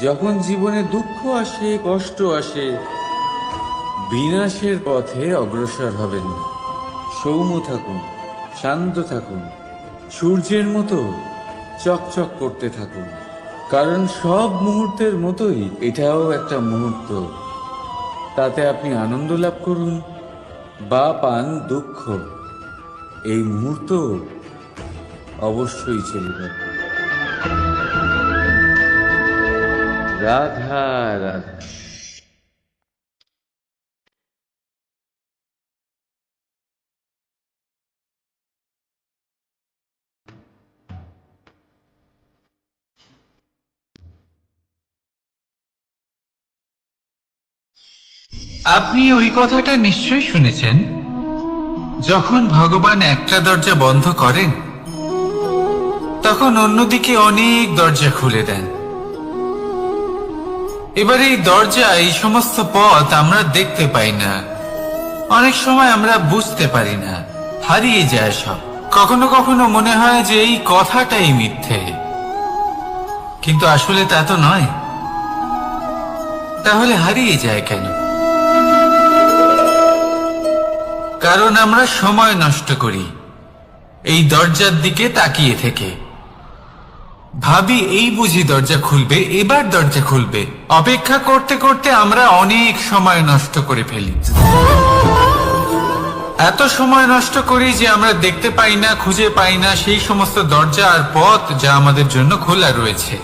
[SPEAKER 1] যখন জীবনে দুঃখ আসে, কষ্ট আসে, বিনাশের পথে অগ্রসর হবেন না। সৌম্য থাকুন, শান্ত থাকুন, সূর্যের মতো চকচক করতে থাকুন। কারণ সব মুহূর্তের মতোই এটাও একটা মুহূর্ত। তাতে আপনি আনন্দ লাভ করুন বা পান দুঃখ, এই মুহূর্ত অবশ্যই চলে যাবে। রাধা রাধা। আপনি ওই কথাটা নিশ্চয়ই শুনেছেন, যখন ভগবান একটা দরজা বন্ধ করেন তখন অন্যদিকে অনেক দরজা খুলে দেন। এবার এই দরজা, এই সমস্ত পথ আমরা দেখতে পাই না, অনেক সময় আমরা বুঝতে পারি না, হারিয়ে যায় সব। কখনো কখনো মনে হয় যে এই কথাটাই মিথ্যে, কিন্তু আসলে তা তো নয়। তাহলে হারিয়ে যায় কেন? কারণ আমরা সময় নষ্ট করি এই দরজার দিকে তাকিয়ে থেকে। ভাবি এই বুঝি দরজা খুলবে, এবার দরজা খুলবে। অপেক্ষা করতে করতে আমরা অনেক সময় নষ্ট করে ফেলি। এত সময় নষ্ট করি যে আমরা দেখতে পাই না, খুঁজে পাই না সেই সমস্ত দরজা আর পথ যা আমাদের জন্য খোলা রয়েছে।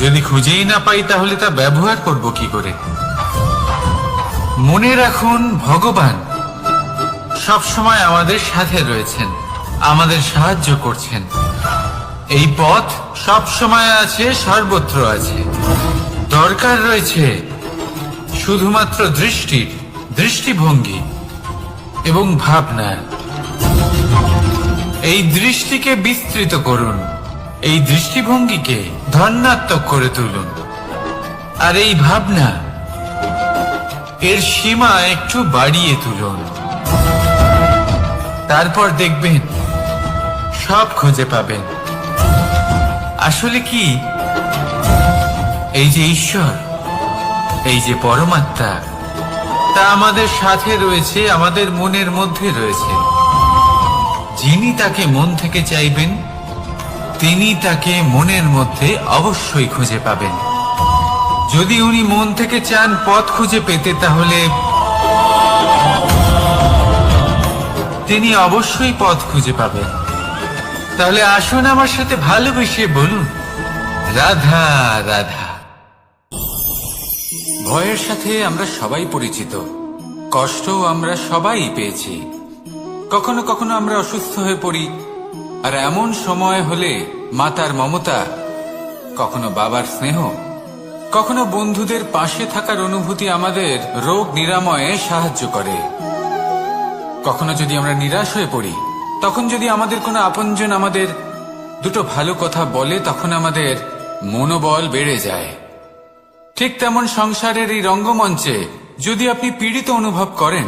[SPEAKER 1] যদি খুঁজেই না পাই তাহলে তা ব্যবহার করব কি করে? মনে রাখুন, ভগবান সব সময় আমাদের সাথে রয়েছেন, আমাদের সাহায্য করছেন। এই পথ সব সময় আছে, সর্বত্র আছে। দরকার রয়েছে শুধুমাত্র দৃষ্টির, দৃষ্টিভঙ্গি এবং ভাবনা। এই দৃষ্টিকে বিস্তৃত করুন, এই দৃষ্টিভঙ্গিকে ধন্যাত্মক করে তুলুন, আর এই ভাবনা, এর সীমা একটু বাড়িয়ে তুলুন। তারপর দেখবেন সব খুঁজে পাবেন। আসলে কি, এই যে ঈশ্বর, এই যে পরমাত্মা, তা আমাদের সাথে রয়েছে, আমাদের মনের মধ্যে রয়েছে। যিনি তাকে মন থেকে চাইবেন তিনি তাকে মনের মধ্যে অবশ্যই খুঁজে পাবেন। যদি উনি মন থেকে চান পথ খুঁজে পেতে, তাহলে তিনি অবশ্যই পথ খুঁজে পাবেন। তাহলে আসুন আমার সাথে ভালোবেসে বলুন, রাধা রাধা। ভয়ের সাথে আমরা সবাই পরিচিত, কষ্টও আমরা সবাই পেয়েছি। কখনো কখনো আমরা অসুস্থ হয়ে পড়ি, আর এমন সময় হলে মাতার মমতা, কখনো বাবার স্নেহ, কখনো বন্ধুদের পাশে থাকার অনুভূতি আমাদের রোগ নিরাময়ে সাহায্য করে। কখনো যদি আমরা নিরাশ হয়ে পড়ি, তখন যদি আমাদের কোনো আপনজন আমাদের দুটো ভালো কথা বলে, তখন আমাদের মনোবল বেড়ে যায়। ঠিক তেমন সংসারের এই রঙ্গমঞ্চে যদি আপনি পীড়িত অনুভব করেন,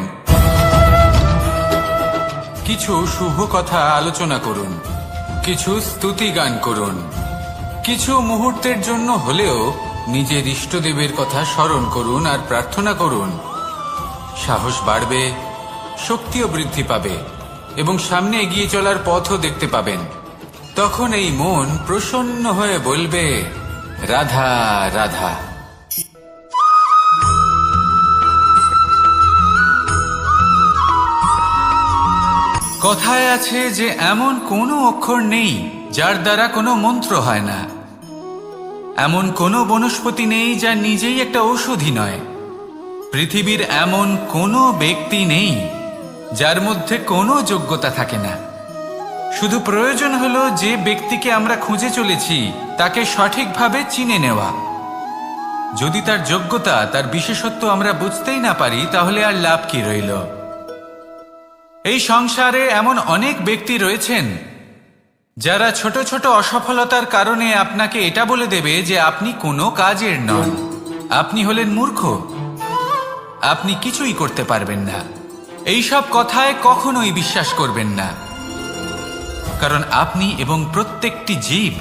[SPEAKER 1] কিছু শুভ কথা আলোচনা করুন, কিছু স্তুতি গান করুন, কিছু মুহূর্তের জন্য হলেও নিজের ইষ্টদেবের কথা স্মরণ করুন আর প্রার্থনা করুন। সাহস বাড়বে, শক্তিও বৃদ্ধি পাবে এবং সামনে এগিয়ে চলার পথও দেখতে পাবেন। তখন এই মন প্রসন্ন হয়ে বলবে, রাধা রাধা। কথায় আছে যে এমন কোনো অক্ষর নেই যার দ্বারা কোনো মন্ত্র হয় না, এমন কোনো বনস্পতি নেই যা নিজেই একটা ঔষধি নয়, পৃথিবীর এমন কোনো ব্যক্তি নেই যার মধ্যে কোনো যোগ্যতা থাকে না। শুধু প্রয়োজন হলো যে ব্যক্তিকে আমরা খুঁজে চলেছি তাকে সঠিকভাবে চিনে নেওয়া। যদি তার যোগ্যতা, তার বিশেষত্ব আমরা বুঝতেই না পারি, তাহলে আর লাভ কি রইল? এই সংসারে এমন অনেক ব্যক্তি রয়েছেন যারা ছোট ছোট অসফলতার কারণে আপনাকে এটা বলে দেবে যে আপনি কোনো কাজের নন, আপনি হলেন মূর্খ, আপনি কিছুই করতে পারবেন না। এইসব কথায় কখনোই বিশ্বাস করবেন না, কারণ আপনি এবং প্রত্যেকটি জীব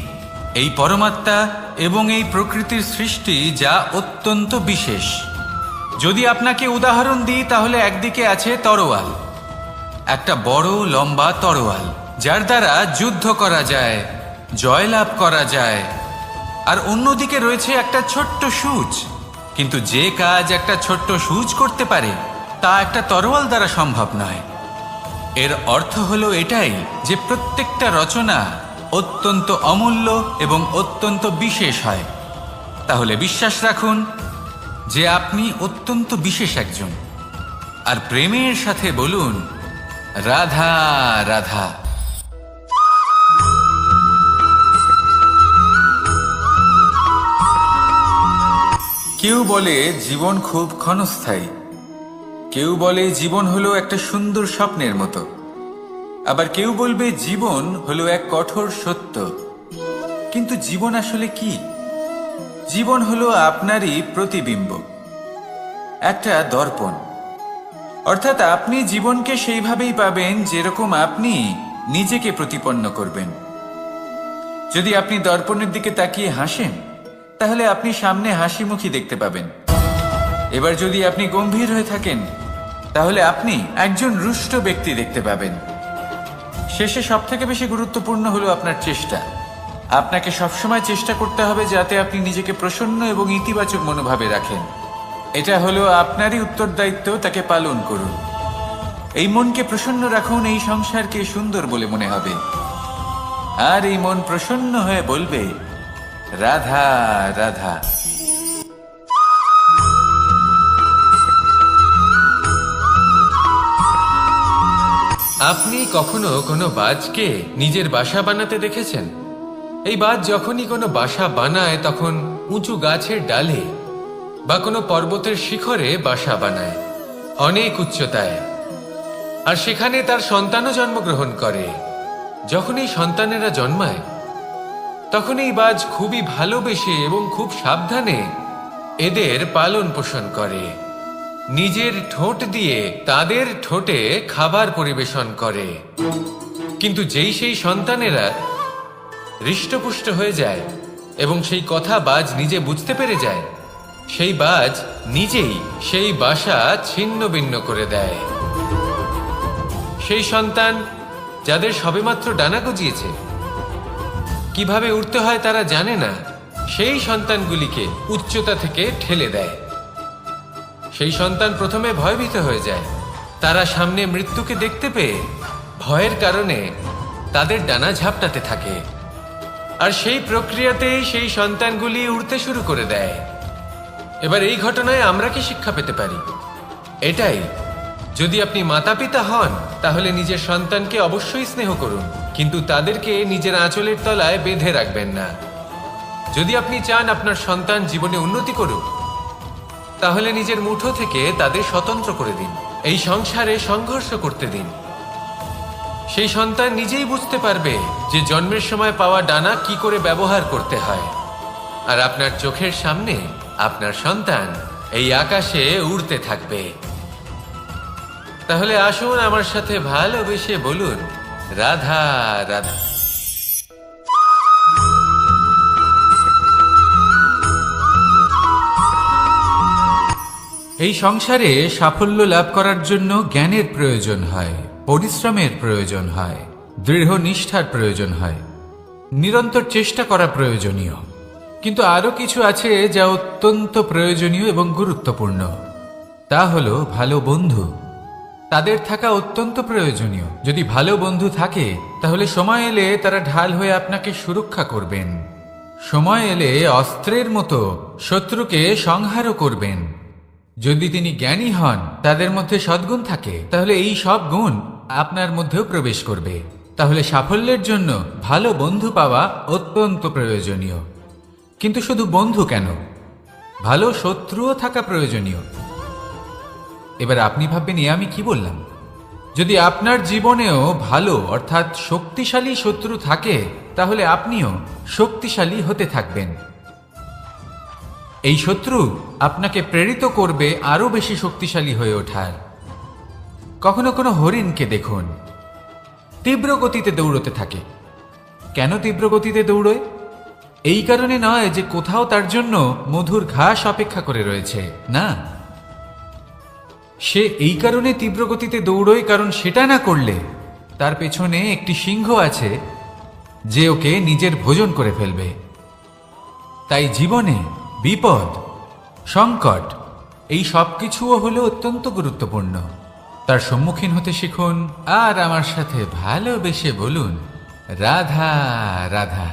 [SPEAKER 1] এই পরমাত্মা এবং এই প্রকৃতির সৃষ্টি, যা অত্যন্ত বিশেষ। যদি আপনাকে উদাহরণ দিই, তাহলে একদিকে আছে তরোয়াল, একটা বড় লম্বা তরোয়াল যার দ্বারা যুদ্ধ করা যায়, জয়লাভ করা যায়। আর অন্যদিকে রয়েছে একটা ছোট্ট সূচ, কিন্তু যে কাজ একটা ছোট্ট সূচ করতে পারে তা একটা তরোয়াল দ্বারা সম্ভব নয়। এর অর্থ হলো এটাই যে প্রত্যেকটা রচনা অত্যন্ত অমূল্য এবং অত্যন্ত বিশেষ হয়। তাহলে বিশ্বাস রাখুন যে আপনি অত্যন্ত বিশেষ একজন, আর প্রেমের সাথে বলুন, রাধা রাধা। কেউ বলে জীবন খুব ক্ষণস্থায়ী, কেউ বলে জীবন হলো একটা সুন্দর স্বপ্নের মতো, আবার কেউ বলবে জীবন হলো এক কঠোর সত্য। কিন্তু জীবন আসলে কি? জীবন হলো আপনারই প্রতিবিম্ব, একটা দর্পণ। অর্থাৎ আপনি জীবনকে সেইভাবেই পাবেন যেরকম আপনি নিজেকে প্রতিপন্ন করবেন। যদি আপনি দর্পণের দিকে তাকিয়ে হাসেন, তাহলে আপনি সামনে হাসি মুখী দেখতে পাবেন। এবার যদি আপনি গম্ভীর হয়ে থাকেন, তাহলে আপনি একজন রুষ্ট ব্যক্তি দেখতে পাবেন। শেষে সবথেকে বেশি গুরুত্বপূর্ণ হলো আপনার চেষ্টা। আপনাকে সবসময় চেষ্টা করতে হবে যাতে আপনি নিজেকে প্রসন্ন এবং ইতিবাচক মনোভাবে রাখেন। এটা হলো আপনারই উত্তরদায়িত্ব, তাকে পালন করুন। এই মনকে প্রসন্ন রাখুন, এই সংসারকে সুন্দর বলে মনে হবে। আর এই মন প্রসন্ন হয়ে বলবে, রাধা রাধা।
[SPEAKER 2] আপনি কখনো কোনো বাজকে নিজের বাসা বানাতে দেখেছেন? এই বাজ যখনই কোনো বাসা বানায়, তখন উঁচু গাছের ডালে বা কোনো পর্বতের শিখরে বাসা বানায়, অনেক উচ্চতায়। আর সেখানে তার সন্তানও জন্মগ্রহণ করে। যখন এই সন্তানেরা জন্মায়, তখন এই বাজ খুবই ভালোবেসে এবং খুব সাবধানে এদের পালন পোষণ করে। নিজের ঠোঁট দিয়ে তাদের ঠোঁটে খাবার পরিবেশন করে। কিন্তু যেই সেই সন্তানেরা হৃষ্টপুষ্ট হয়ে যায় এবং সেই কথা বাজ নিজে বুঝতে পেরে যায়, সেই বাজ নিজেই সেই বাসা ছিন্ন ভিন্ন করে দেয়। সেই সন্তান যাদের সবেমাত্র ডানা গজিয়েছে, কিভাবে উড়তে হয় তারা জানে না, সেই সন্তানগুলিকে উচ্চতা থেকে ঠেলে দেয়। সেই সন্তান প্রথমে ভয়ভীত হয়ে যায়। তারা সামনে মৃত্যুকে দেখতে পেয়ে ভয়ের কারণে তাদের ডানা ঝাপটাতে থাকে, আর সেই প্রক্রিয়াতেই সেই সন্তানগুলি উড়তে শুরু করে দেয়। এবার এই ঘটনায় আমরা কি শিক্ষা পেতে পারি? এটাই, যদি আপনি মাতা পিতা হন তাহলে নিজের সন্তানকে অবশ্যই স্নেহ করুন, কিন্তু তাদেরকে নিজের আঁচলের তলায় বেঁধে রাখবেন না। যদি আপনি চান আপনার সন্তান জীবনে উন্নতি করুক, তাহলে নিজের মুঠো থেকে তাদের স্বতন্ত্র করে দিন, এই সংসারে সংঘর্ষ করতে দিন। সেই সন্তান নিজেই বুঝতে পারবে যে জন্মের সময় পাওয়া ডানা কি করে ব্যবহার করতে হয়। আর আপনার চোখের সামনে আপনার সন্তান এই আকাশে উড়তে থাকবে। তাহলে আসুন আমার সাথে ভালোবেসে বলুন, রাধা রাধা।
[SPEAKER 1] এই সংসারে সাফল্য লাভ করার জন্য জ্ঞানের প্রয়োজন হয়, পরিশ্রমের প্রয়োজন হয়, দৃঢ় নিষ্ঠার প্রয়োজন হয়, নিরন্তর চেষ্টা করা প্রয়োজনীয়। কিন্তু আরো কিছু আছে যা অত্যন্ত প্রয়োজনীয় এবং গুরুত্বপূর্ণ। তা হলো ভালো বন্ধু। তাদের থাকা অত্যন্ত প্রয়োজনীয়। যদি ভালো বন্ধু থাকে তাহলে সময় এলে তারা ঢাল হয়ে আপনাকে সুরক্ষা করবেন। সময় এলে অস্ত্রের মতো শত্রুকে সংহারও করবেন। যদি তিনি জ্ঞানী হন, তাদের মধ্যে সদ্গুণ থাকে, তাহলে এই সব গুণ আপনার মধ্যেও প্রবেশ করবে। তাহলে সাফল্যের জন্য ভালো বন্ধু পাওয়া অত্যন্ত প্রয়োজনীয়। কিন্তু শুধু বন্ধু কেন, ভালো শত্রুও থাকা প্রয়োজনীয়। এবার আপনি ভাববেন, এ আমি কি বললাম? যদি আপনার জীবনেও ভালো অর্থাৎ শক্তিশালী শত্রু থাকে, তাহলে আপনিও শক্তিশালী হতে থাকবেন। এই শত্রু আপনাকে প্রেরিত করবে আরো বেশি শক্তিশালী হয়ে ওঠার। কখনো কোনো হরিণকে দেখুন, তীব্র গতিতে দৌড়তে থাকে। কেন তীব্র গতিতে দৌড়য়? এই কারণে নয় যে কোথাও তার জন্য মধুর ঘাস অপেক্ষা করে রয়েছে, না। সে এই কারণে তীব্র গতিতে দৌড়য় কারণ সেটা না করলে তার পেছনে একটি সিংহ আছে যে ওকে নিজের ভোজন করে ফেলবে। তাই জীবনে বিপদ, সংকট, এই সব কিছুও হলো অত্যন্ত গুরুত্বপূর্ণ। তার সম্মুখীন হতে শিখুন আর আমার সাথে ভালোবেসে বলুন, রাধা রাধা।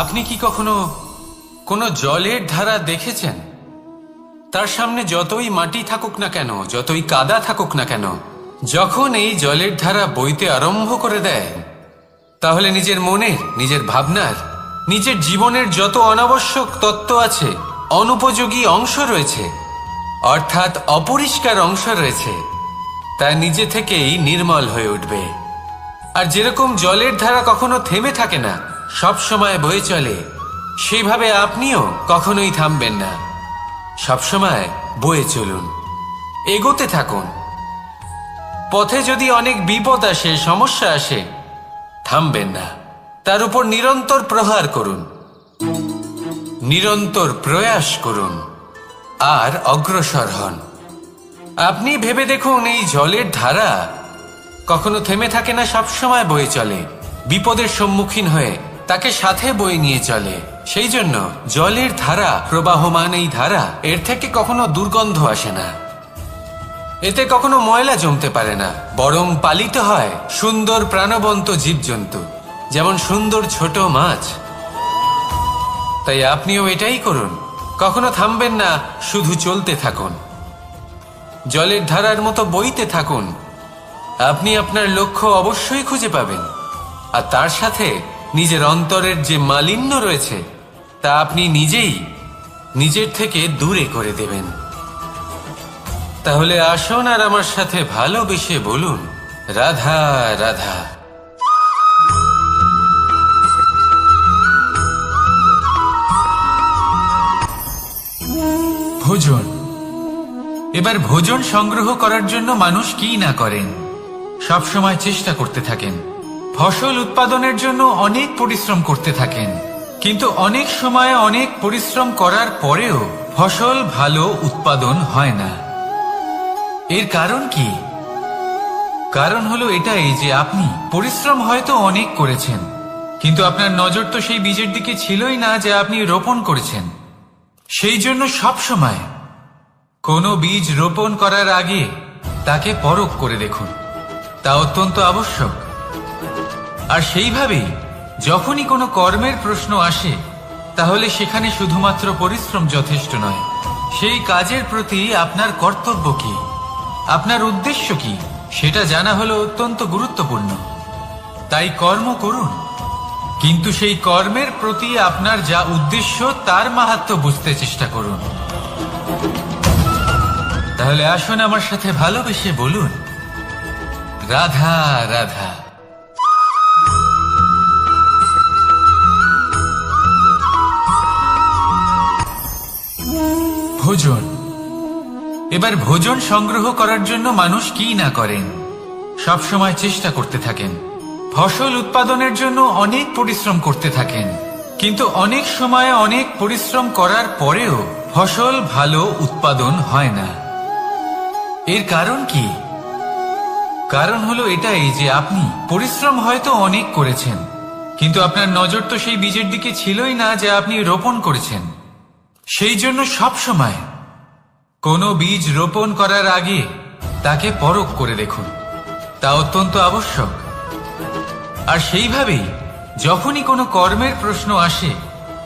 [SPEAKER 1] আপনি কি কখনো কোনো জলের ধারা দেখেছেন? তার সামনে যতই মাটি থাকুক না কেন, যতই কাদা থাকুক না কেন, যখন এই জলের ধারা বইতে আরম্ভ করে দেয়, তাহলে নিজের মনের, নিজের ভাবনার, নিজের জীবনের যত অনাবশ্যক তত্ত্ব আছে, অনুপযোগী অংশ রয়েছে, অর্থাৎ অপরিষ্কার অংশ রয়েছে, তা নিজে থেকেই নির্মল হয়ে উঠবে। আর যেরকম জলের ধারা কখনো থেমে থাকে না, সব সময় বয়ে চলে, সেইভাবে আপনিও কখনোই থামবেন না। সবসময় বয়ে চলুন, এগোতে থাকুন। পথে যদি অনেক বিপদ আসে, সমস্যা আসে, থামবেন না, তার উপর নিরন্তর প্রহার করুন, নিরন্তর প্রয়াস করুন আর অগ্রসর হন। আপনি ভেবে দেখুন, এই জলের ধারা কখনো থেমে থাকে না, সবসময় বয়ে চলে, বিপদের সম্মুখীন হয়ে তাকে সাথে বয়ে নিয়ে চলে। সেই জন্য জলের ধারা, প্রবাহমান এই ধারা, এর থেকে কখনো দুর্গন্ধ আসে না, এতে কখনো ময়লা জমতে পারে না, বরং পালিত হয় সুন্দর প্রাণবন্ত জীবজন্তু, যেমন সুন্দর ছোট মাছ। তাই আপনিও এটাই করুন, কখনো থামবেন না, শুধু চলতে থাকুন, জলের ধারার মতো বইতে থাকুন। আপনি আপনার লক্ষ্য অবশ্যই খুঁজে পাবেন, আর তার সাথে নিজের অন্তরের যে মালিন্য রয়েছে তা আপনি নিজেই নিজের থেকে দূরে করে দেবেন। তাহলে আসুন আর আমার সাথে ভালোবেসে বলুন, রাধা রাধা। ভোজন। এবার ভোজন সংগ্রহ করার জন্য মানুষ কি না করেন, সব সময় চেষ্টা করতে থাকেন। ফসল উৎপাদনের জন্য অনেক পরিশ্রম করতে থাকেন, কিন্তু অনেক সময় অনেক পরিশ্রম করার পরেও ফসল ভালো উৎপাদন হয় না। এর কারণ কি? কারণ হলো এটাই যে আপনি পরিশ্রম হয়তো অনেক করেছেন, কিন্তু আপনার নজর তো সেই বীজের দিকে ছিলই না যে আপনি রোপণ করেছেন। সেই জন্য সব সময় কোনো বীজ রোপণ করার আগে তাকে পরখ করে দেখুন, তা অত্যন্ত আবশ্যক। আর সেইভাবেই যখনই কোনো কর্মের প্রশ্ন আসে, তাহলে সেখানে শুধুমাত্র পরিশ্রম যথেষ্ট নয়। সেই কাজের প্রতি আপনার কর্তব্য কি, আপনার উদ্দেশ্য কি, সেটা জানা হলো অত্যন্ত গুরুত্বপূর্ণ। তাই কর্ম করুন, কিন্তু সেই কর্মের প্রতি আপনার যা উদ্দেশ্য তার মাহাত্ম্য বুঝতে চেষ্টা করুন। তাহলে আসুন আমার সাথে ভালোবেসে বলুন, রাধা রাধা। ভোজন। এবার ভোজন সংগ্রহ করার জন্য মানুষ কি না করেন, সব সময় চেষ্টা করতে থাকেন। ফসল উৎপাদনের জন্য অনেক পরিশ্রম করতে থাকেন, কিন্তু অনেক সময় অনেক পরিশ্রম করার পরেও ফসল ভালো উৎপাদন হয় না। এর কারণ কি? কারণ হলো এটাই যে আপনি পরিশ্রম হয়তো অনেক করেছেন, কিন্তু আপনার নজর তো সেই বীজের দিকে ছিলই না যে আপনি রোপণ করেছেন। সেই জন্য সব সময় কোনো বীজ রোপণ করার আগে তাকে পরখ করে দেখুন, তা অত্যন্ত আবশ্যক। আর সেইভাবেই যখনই কোনো কর্মের প্রশ্ন আসে,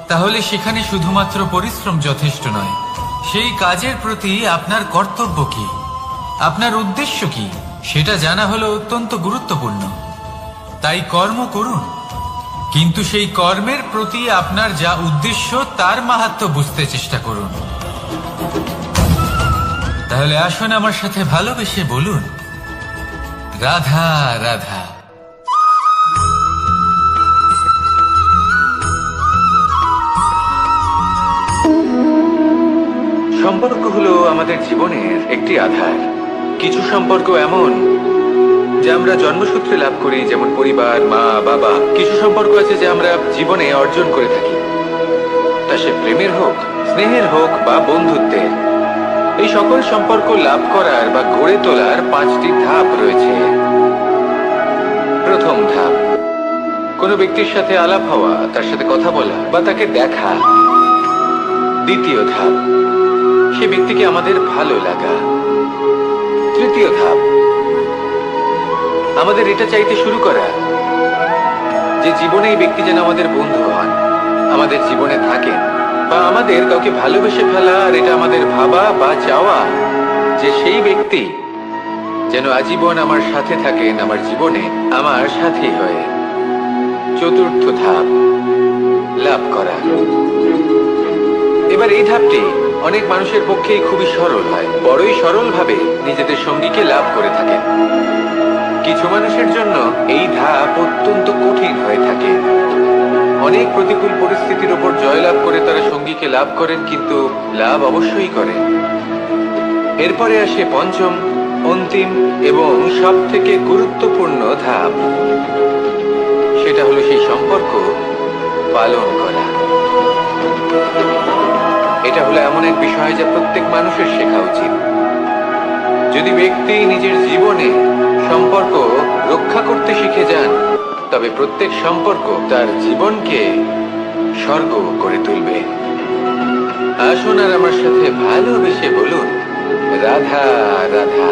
[SPEAKER 1] তাহলে সেখানে শুধুমাত্র পরিশ্রম যথেষ্ট নয়। সেই কাজের প্রতি আপনার কর্তব্য কি, আপনার উদ্দেশ্য কি, সেটা জানা হলো অত্যন্ত গুরুত্বপূর্ণ। তাই কর্ম করুন, কিন্তু সেই কর্মের প্রতি আপনার যা উদ্দেশ্য তার মাহাত্ম্য বুঝতে চেষ্টা করুন। তাহলে আসুন আমার সাথে ভালোবেসে বলুন, রাধা রাধা। সম্পর্ক হলো আমাদের জীবনের একটি আধার। কিছু সম্পর্ক এমন যা আমরা জন্মসূত্রে লাভ করি, যেমন পরিবার, মা, বাবা। কিছু সম্পর্ক আছে যা আমরা জীবনে অর্জন করে থাকি, তা সে প্রেমের হোক, স্নেহের হোক বা বন্ধুত্বের। এই সকল সম্পর্ক লাভ করার বা গড়ে তোলার 5টি ধাপ রয়েছে। প্রথম ধাপ, কোনো ব্যক্তির সাথে আলাপ হওয়া, তার সাথে কথা বলা বা তাকে দেখা। দ্বিতীয় ধাপ, সে ব্যক্তিকে আমাদের ভালো লাগা। তৃতীয় ধাপ, আমাদের এটা চাইতে শুরু করা যে জীবনে এই ব্যক্তি যেন আমাদের বন্ধু হন, আমাদের জীবনে থাকেন, বা আমাদের কাউকে ভালোবেসে ফেলা। আর এটা আমাদের ভাবা বা চাওয়া যে সেই ব্যক্তি যেন আজীবন আমার সাথে থাকেন, আমার জীবনে আমার সাথী হয়ে। চতুর্থ ধাপ, লাভ করা। এবার এই ধাপটি অনেক মানুষের পক্ষেই খুবই সরল হয়, বড়ই সরলভাবে নিজেদের সঙ্গীকে লাভ করে থাকেন। কিছু মানুষের জন্য এই ধাপ অত্যন্ত কঠিন হয়ে থাকে। অনেক প্রতিকূল পরিস্থিতির উপর জয়লাভ করে তারা সঙ্গীকে লাভ করেন, কিন্তু লাভ অবশ্যই করেন। এরপরে আসে পঞ্চম, অন্তিম এবং সব থেকে গুরুত্বপূর্ণ ধাপ। সেটা হলো সেই সম্পর্ক পালন করা। এটা হলো এমন এক বিষয় যা প্রত্যেক মানুষের শেখা উচিত। যদি ব্যক্তি নিজের জীবনে সম্পর্ক রক্ষা করতে শিখে যান, তবে প্রত্যেক সম্পর্ক তার জীবনকে স্বর্গ করে তুলবে। আসুন আর আমার সাথে ভালোবেসে বলুন, রাধা রাধা।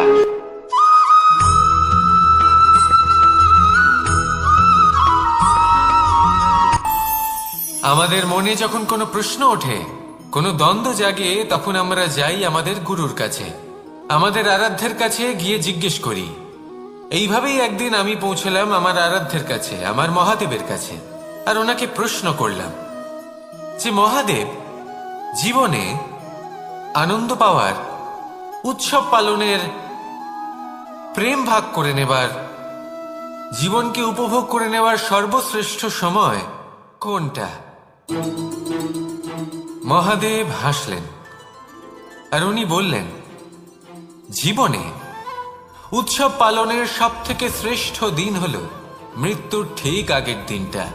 [SPEAKER 2] আমাদের মনে যখন কোনো প্রশ্ন ওঠে, কোনো দ্বন্দ্ব জাগে, তখন আমরা যাই আমাদের গুরুর কাছে, আমাদের আরাধ্যের কাছে গিয়ে জিজ্ঞেস করি। এইভাবেই একদিন আমি পৌঁছলাম আমার আরাধ্যের কাছে, আমার মহাদেবের কাছে। আর ওনাকে প্রশ্ন করলাম যে, মহাদেব, জীবনে আনন্দ পাওয়ার, উৎসব পালনের, প্রেম ভাগ করে নেবার, জীবনকে উপভোগ করে নেওয়ার সর্বশ্রেষ্ঠ সময় কোনটা? মহাদেব হাসলেন আর উনি বললেন, জীবনে উৎসব পালনের সব থেকে শ্রেষ্ঠ দিন হল মৃত্যুর ঠিক আগের দিনটা।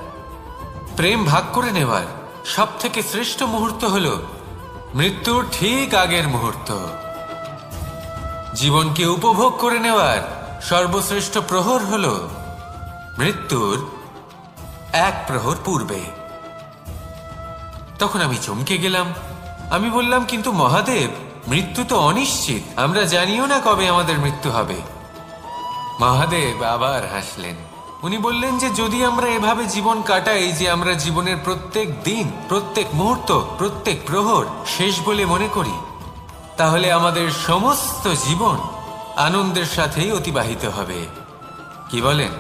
[SPEAKER 2] প্রেম ভাগ করে নেওয়ার সব থেকে শ্রেষ্ঠ মুহূর্ত হল মৃত্যুর ঠিক আগের মুহূর্ত। জীবনকে উপভোগ করে নেওয়ার সর্বশ্রেষ্ঠ প্রহর হল মৃত্যুর এক প্রহর পূর্বে। তখন আমি চমকে গেলাম। আমি বললাম, কিন্তু মহাদেব, মৃত্যু তো অনিশ্চিত, আমরা জানিও না কবে আমাদের মৃত্যু হবে। মহাদেব আবার হাসলেন। উনি বললেন যে যদি আমরা এভাবে জীবন কাটাই যে আমরা জীবনের প্রত্যেক দিন, প্রত্যেক মুহূর্ত, প্রত্যেক প্রহর শেষ বলে মনে করি, তাহলে আমাদের সমস্ত জীবন আনন্দের সাথেই অতিবাহিত হবে। কি বলেন?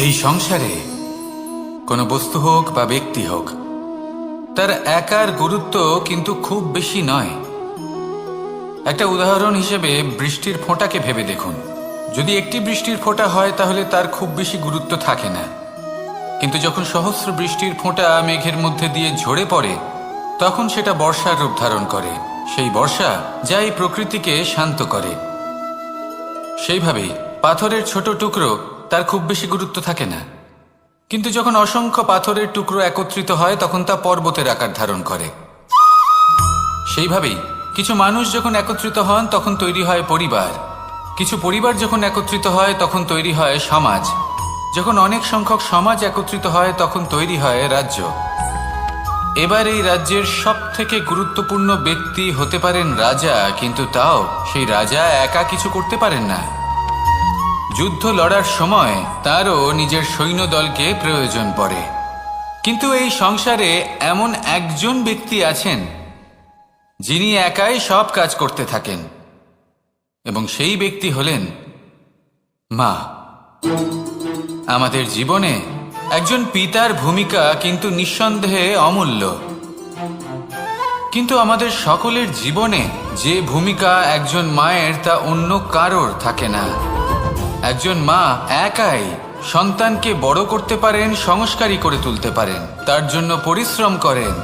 [SPEAKER 1] এই সংসারে কোনো বস্তু হোক বা ব্যক্তি হোক, তার একার গুরুত্ব কিন্তু খুব বেশি নয়। একটা উদাহরণ হিসেবে বৃষ্টির ফোঁটাকে ভেবে দেখুন। যদি একটি বৃষ্টির ফোঁটা হয় তাহলে তার খুব বেশি গুরুত্ব থাকে না, কিন্তু যখন সহস্র বৃষ্টির ফোঁটা মেঘের মধ্যে দিয়ে ঝরে পড়ে, তখন সেটা বর্ষার রূপ ধারণ করে। সেই বর্ষা যা এই প্রকৃতিকে শান্ত করে। সেইভাবেই পাথরের ছোট টুকরো, তার খুব বেশি গুরুত্ব থাকে না, কিন্তু যখন অসংখ্য পাথরের টুকরো একত্রিত হয় তখন তা পর্বতের আকার ধারণ করে। সেইভাবেই কিছু মানুষ যখন একত্রিত হন তখন তৈরি হয় পরিবার, কিছু পরিবার যখন একত্রিত হয় তখন তৈরি হয় সমাজ, যখন অনেক সংখ্যক সমাজ একত্রিত হয় তখন তৈরি হয় রাজ্য। এবার এই রাজ্যের সব থেকে গুরুত্বপূর্ণ ব্যক্তি হতে পারেন রাজা, কিন্তু তাও সেই রাজা একা কিছু করতে পারেন না। যুদ্ধ লড়ার সময় তারও নিজের সৈন্যদলকে প্রয়োজন পড়ে। কিন্তু এই সংসারে এমন একজন ব্যক্তি আছেন যিনি একাই সব কাজ করতে থাকেন, এবং সেই ব্যক্তি হলেন মা। আমাদের জীবনে একজন পিতার ভূমিকা কিন্তু নিঃসন্দেহে অমূল্য, কিন্তু আমাদের সকলের জীবনে যে ভূমিকা একজন মায়ের তা অন্য কারোর থাকে না। একজন মা একাই সন্তানকে বড় করতে পারেন, সংস্কারী করে তুলতে পারেন, তার জন্য পরিশ্রম করেন।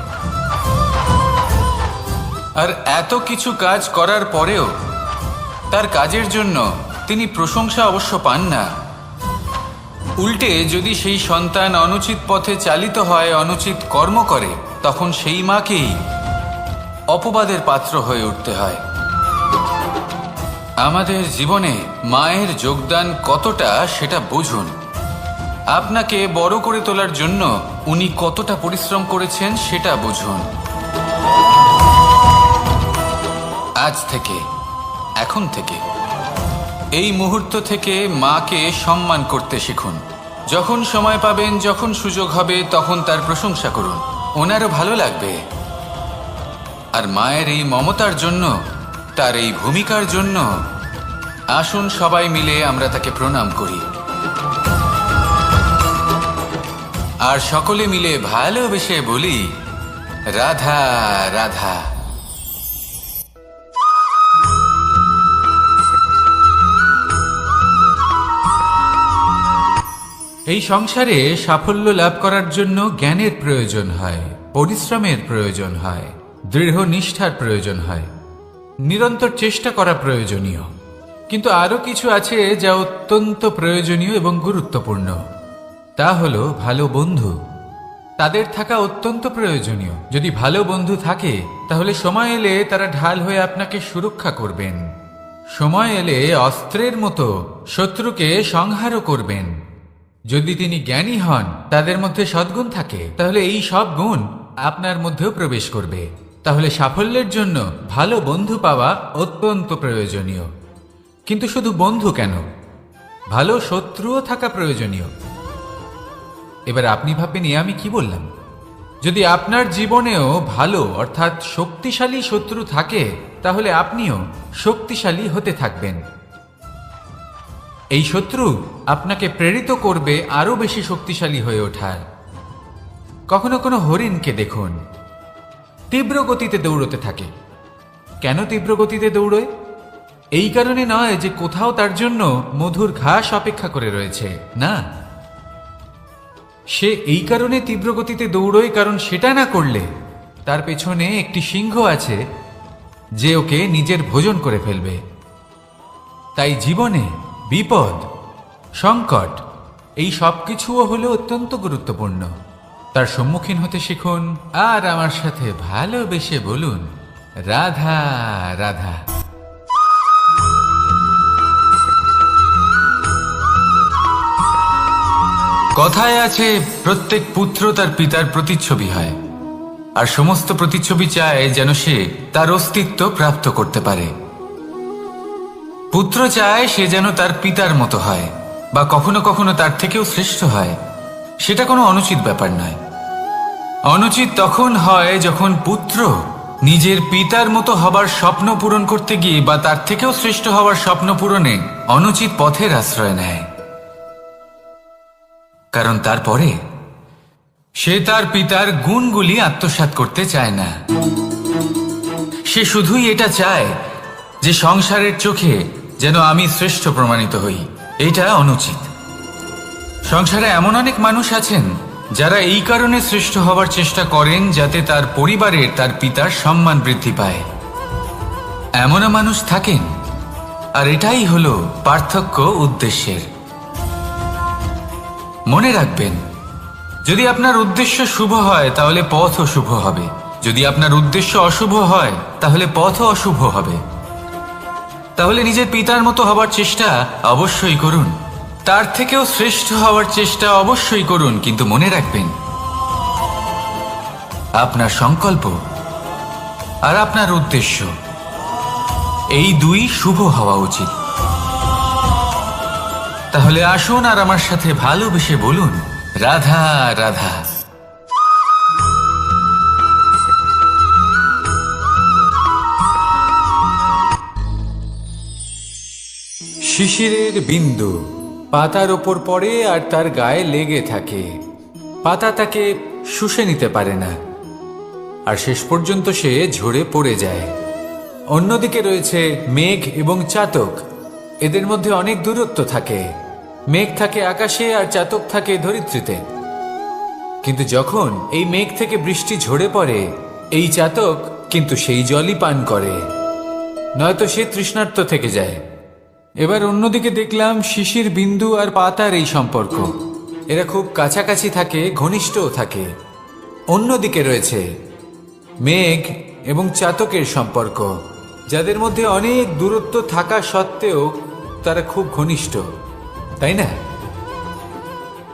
[SPEAKER 1] আর এত কিছু কাজ করার পরেও তার কাজের জন্য তিনি প্রশংসা অবশ্য পান না। উল্টে যদি সেই সন্তান অনুচিত পথে চালিত হয়, অনুচিত কর্ম করে, তখন সেই মাকেই অপবাদের পাত্র হয়ে উঠতে হয়। আমাদের জীবনে মায়ের যোগদান কতটা সেটা বুঝুন। আপনাকে বড় করে তোলার জন্য উনি কতটা পরিশ্রম করেছেন সেটা বুঝুন। আজ থেকে, এখন থেকে, এই মুহূর্ত থেকে মাকে সম্মান করতে শিখুন। যখন সময় পাবেন, যখন সুযোগ হবে, তখন তার প্রশংসা করুন, ওনারও ভালো লাগবে। আর মায়ের এই মমতার জন্য, তার এই ভূমিকার জন্য আসুন সবাই মিলে আমরা তাকে প্রণাম করি, আর সকলে মিলে ভালোবেসে বলি, রাধা রাধা। এই সংসারে সাফল্য লাভ করার জন্য জ্ঞানের প্রয়োজন হয়, পরিশ্রমের প্রয়োজন হয়, দৃঢ় নিষ্ঠার প্রয়োজন হয়, নিরন্তর চেষ্টা করা প্রয়োজনীয়। কিন্তু আরো কিছু আছে যা অত্যন্ত প্রয়োজনীয় এবং গুরুত্বপূর্ণ। তা হলো ভালো বন্ধু। তাদের থাকা অত্যন্ত প্রয়োজনীয়। যদি ভালো বন্ধু থাকে তাহলে সময় এলে তারা ঢাল হয়ে আপনাকে সুরক্ষা করবেন। সময় এলে অস্ত্রের মতো শত্রুকে সংহারও করবেন। যদি তিনি জ্ঞানী হন, তাদের মধ্যে সদ্গুণ থাকে, তাহলে এই সব গুণ আপনার মধ্যেও প্রবেশ করবে। তাহলে সাফল্যের জন্য ভালো বন্ধু পাওয়া অত্যন্ত প্রয়োজনীয়। কিন্তু শুধু বন্ধু কেন, ভালো শত্রুও থাকা প্রয়োজনীয়। এবার আপনি ভাববেন, আমি কি বললাম? যদি আপনার জীবনেও ভালো অর্থাৎ শক্তিশালী শত্রু থাকে, তাহলে আপনিও শক্তিশালী হতে থাকবেন। এই শত্রু আপনাকে প্রেরিত করবে আরো বেশি শক্তিশালী হয়ে ওঠার। কখনো কোনো হরিণকে দেখুন, তীব্র গতিতে দৌড়তে থাকে। কেন তীব্র গতিতে দৌড়য়? এই কারণে নয় যে কোথাও তার জন্য মধুর ঘাস অপেক্ষা করে রয়েছে, না। সে এই কারণে তীব্র গতিতে দৌড়য় কারণ সেটা না করলে তার পেছনে একটি সিংহ আছে যে ওকে নিজের ভোজন করে ফেলবে। তাই জীবনে বিপদ, সংকট এই সব কিছুও হলো অত্যন্ত গুরুত্বপূর্ণ। তার সম্মুখীন হতে শিখুন আর আমার সাথে ভালোবেসে বলুন, রাধা রাধা। কথায় আছে, প্রত্যেক পুত্র তার পিতার প্রতিচ্ছবি হয়, আর সমস্ত প্রতিচ্ছবি চায় যেন সে তার অস্তিত্ব প্রাপ্ত করতে পারে। পুত্র চায় সে যেন তার পিতার মতো হয়, বা কখনো কখনো তার থেকেও শ্রেষ্ঠ হয়। সেটা কোনো অনুচিত ব্যাপার নয়। অনুচিত তখন হয় যখন পুত্র নিজের পিতার মতো হবার স্বপ্ন পূরণ করতে গিয়ে বা তার থেকেও শ্রেষ্ঠ হওয়ার স্বপ্ন পূরণে অনুচিত পথের আশ্রয় নেয়। কারণ তারপরে সে তার পিতার গুণগুলি আত্মসাৎ করতে চায় না। সে শুধুই এটা চায় যে সংসারের চোখে যেন আমি শ্রেষ্ঠ প্রমাণিত হই। এটা অনুচিত। সংসারে এমন অনেক মানুষ আছেন যারা এই কারণে শ্রেষ্ঠ হওয়ার চেষ্টা করেন যাতে তার পরিবারের তার পিতার সম্মান বৃদ্ধি পায়। এমনও মানুষ থাকেন, আর এটাই হলো পার্থক্য উদ্দেশ্যের। মনে রাখবেন, যদি আপনার উদ্দেশ্য শুভ হয় তাহলে পথও শুভ হবে, যদি আপনার উদ্দেশ্য অশুভ হয় তাহলে পথও অশুভ হবে। তাহলে নিজের পিতার মতো হবার চেষ্টা অবশ্যই করুন, তার থেকেও শ্রেষ্ঠ হওয়ার চেষ্টা অবশ্যই করুন, কিন্তু মনে রাখবেন আপনার সংকল্প আর আপনার উদ্দেশ্য এই দুই শুভ হওয়া উচিত। তাহলে আসুন আর আমার সাথে ভালোবেসে বলুন, রাধা রাধা। শিশিরের বিন্দু পাতার ওপর পড়ে আর তার গায়ে লেগে থাকে। পাতা তাকে শুষে নিতে পারে না, আর শেষ পর্যন্ত সে ঝরে পড়ে যায়। অন্যদিকে রয়েছে মেঘ এবং চাতক। এদের মধ্যে অনেক দূরত্ব থাকে। মেঘ থাকে আকাশে আর চাতক থাকে ধরিত্রীতে। কিন্তু যখন এই মেঘ থেকে বৃষ্টি ঝরে পড়ে, এই চাতক কিন্তু সেই জলই পান করে, নয়তো সে তৃষ্ণার্ত থেকে যায়। এবার অন্যদিকে দেখলাম শিশির বিন্দু আর পাতার এই সম্পর্ক। এরা খুব কাছাকাছি থাকে, ঘনিষ্ঠও থাকে। অন্যদিকে রয়েছে মেঘ এবং চাতকের সম্পর্ক, যাদের মধ্যে অনেক দূরত্ব থাকা সত্ত্বেও তারা খুব ঘনিষ্ঠ, তাই না?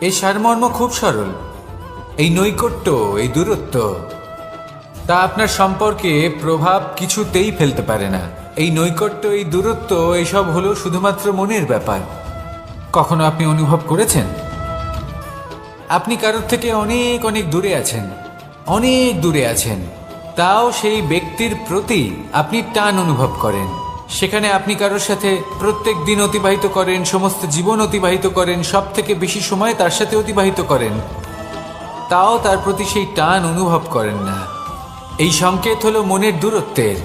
[SPEAKER 1] এই সারমর্ম খুব সরল। এই নৈকট্য, এই দূরত্ব, তা আপনার সম্পর্কে প্রভাব কিছুতেই ফেলতে পারে না। এই নৈকট্য, এই দূরত্ব, এসব হলো শুধুমাত্র মনের ব্যাপার। কখনো আপনি অনুভব করেছেন আপনি কারোর থেকে অনেক অনেক দূরে আছেন, অনেক দূরে আছেন, তাও সেই ব্যক্তির প্রতি আপনি টান অনুভব করেন। সেখানে আপনি কারোর সাথে প্রত্যেক দিন অতিবাহিত করেন, সমস্ত জীবন অতিবাহিত করেন, সব থেকে বেশি সময় তার সাথে অতিবাহিত করেন, তাও তার প্রতি সেই টান অনুভব করেন না। এই সংকেত হলো মনের দূরত্বের।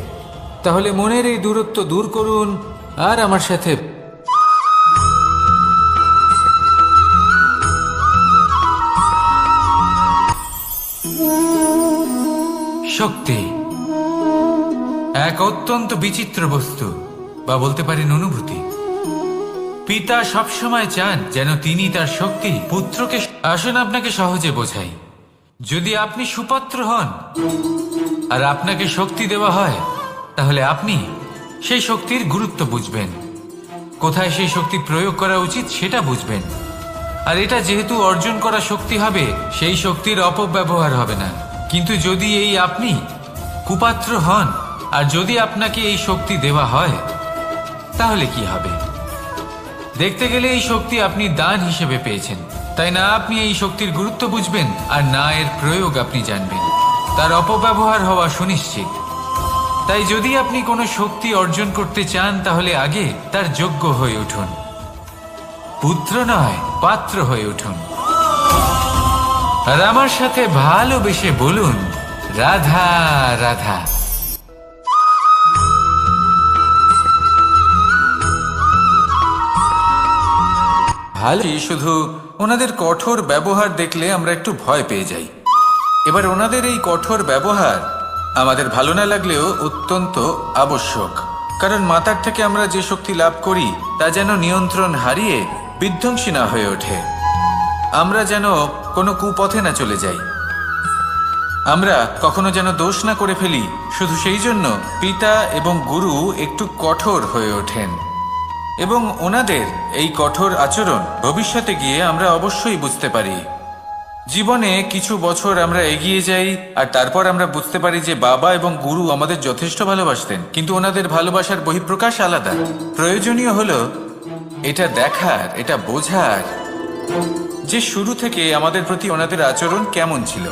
[SPEAKER 1] তাহলে মনের এই দূরত্ব দূর করুন আর আমার সাথে শক্তি এক অত্যন্ত বিচিত্র বস্তু, বা বলতে পারেন অনুভূতি। পিতা সবসময় চান যেন তিনি তার শক্তি পুত্রকে। আসুন আপনাকে সহজে বোঝাই। যদি আপনি সুপাত্র হন আর আপনাকে শক্তি দেওয়া হয়, তাহলে আপনি সেই শক্তির গুরুত্ব বুঝবেন, কোথায় সেই শক্তি প্রয়োগ করা উচিত সেটা বুঝবেন। আর এটা যেহেতু অর্জন করা শক্তি হবে, সেই শক্তির অপব্যবহার হবে না। কিন্তু যদি এই আপনি কুপাত্র হন আর যদি আপনাকে এই শক্তি দেওয়া হয়, তাহলে কি হবে? দেখতে গেলে এই শক্তি আপনি দান হিসেবে পেয়েছেন, তাই না আপনি এই শক্তির গুরুত্ব বুঝবেন আর না এর প্রয়োগ আপনি জানবেন। তার অপব্যবহার হওয়া সুনিশ্চিত। তাই যদি আপনি কোনো শক্তি অর্জন করতে চান, তাহলে আগে তার যোগ্য হয়ে উঠুন। পুত্র নয়, পাত্র হয়ে উঠুন। আর আমার সাথে ভালোবেসে বলুন, রাধা রাধা। ভালো, শুধু ওনাদের কঠোর ব্যবহার দেখলে আমরা একটু ভয় পেয়ে যাই। এবার ওনাদের এই কঠোর ব্যবহার আমাদের ভালো না লাগলেও অত্যন্ত আবশ্যক, কারণ মাতার থেকে আমরা যে শক্তি লাভ করি তা যেন নিয়ন্ত্রণ হারিয়ে বিধ্বংসী না হয়ে ওঠে। আমরা যেন কোনো কুপথে না চলে যাই, আমরা কখনো যেন দোষ না করে ফেলি। শুধু সেই জন্য পিতা এবং গুরু একটু কঠোর হয়ে ওঠেন, এবং ওনাদের এই কঠোর আচরণ ভবিষ্যতে গিয়ে আমরা অবশ্যই বুঝতে পারি। জীবনে কিছু বছর আমরা এগিয়ে যাই আর তারপর আমরা বুঝতে পারি যে বাবা এবং গুরু আমাদের যথেষ্ট ভালোবাসতেন, কিন্তু ওনাদের ভালোবাসার বহিঃপ্রকাশ আলাদা। প্রয়োজনীয় হলো এটা দেখার, এটা বোঝার যে শুরু থেকে আমাদের প্রতি ওনাদের আচরণ কেমন ছিল।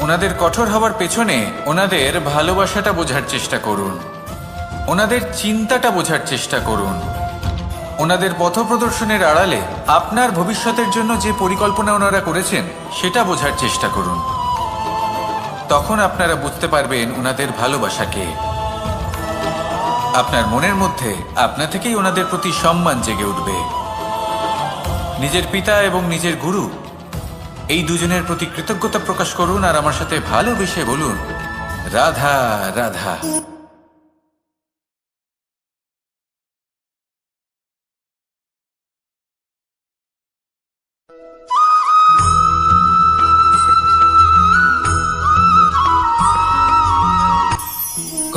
[SPEAKER 1] ওনাদের কঠোর হওয়ার পেছনে ওনাদের ভালোবাসাটা বোঝার চেষ্টা করুন, ওনাদের চিন্তাটা বোঝার চেষ্টা করুন, ওনাদের পথপ্রদর্শনের আড়ালে আপনার ভবিষ্যতের জন্য যে পরিকল্পনা ওনারা করেছেন সেটা বোঝার চেষ্টা করুন। তখন আপনারা বুঝতে পারবেন ওনাদের ভালোবাসাকে। আপনার মনের মধ্যে আপনা থেকেই ওনাদের প্রতি সম্মান জেগে উঠবে। নিজের পিতা এবং নিজের গুরু এই দুজনের প্রতি কৃতজ্ঞতা প্রকাশ করুন আর আমার সাথে ভালোবেসে বলুন, রাধা রাধা।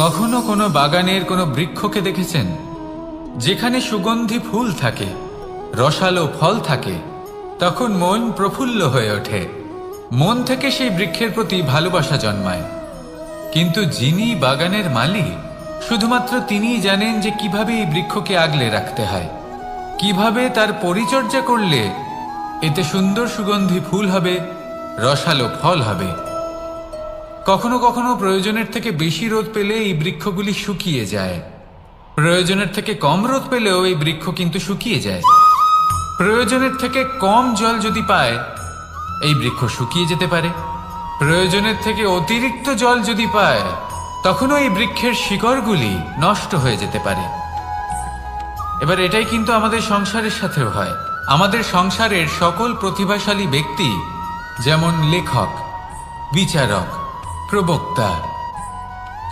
[SPEAKER 1] কখনো কোনো বাগানের কোনো বৃক্ষকে দেখেছেন যেখানে সুগন্ধি ফুল থাকে, রসালো ফল থাকে? তখন মন প্রফুল্ল হয়ে ওঠে, মন থেকে সেই বৃক্ষের প্রতি ভালোবাসা জন্মায়। কিন্তু যিনি বাগানের মালিক, শুধুমাত্র তিনিই জানেন যে কিভাবে এই বৃক্ষকে আগলে রাখতে হয়, কিভাবে তার পরিচর্যা করলে এতে সুন্দর সুগন্ধি ফুল হবে, রসালো ফল হবে। কখনো কখনো প্রয়োজনের থেকে বেশি রোদ পেলে এই বৃক্ষগুলি শুকিয়ে যায়, প্রয়োজনের থেকে কম রোদ পেলেও এই বৃক্ষ কিন্তু শুকিয়ে যায়। প্রয়োজনের থেকে কম জল যদি পায় এই বৃক্ষ শুকিয়ে যেতে পারে, প্রয়োজনের থেকে অতিরিক্ত জল যদি পায় তখনও এই বৃক্ষের শিকড়গুলি নষ্ট হয়ে যেতে পারে। এবার এটাই কিন্তু আমাদের সংসারের সাথেও হয়। আমাদের সংসারের সকল প্রতিভাশালী ব্যক্তি, যেমন লেখক, বিচারক, প্রবক্তা,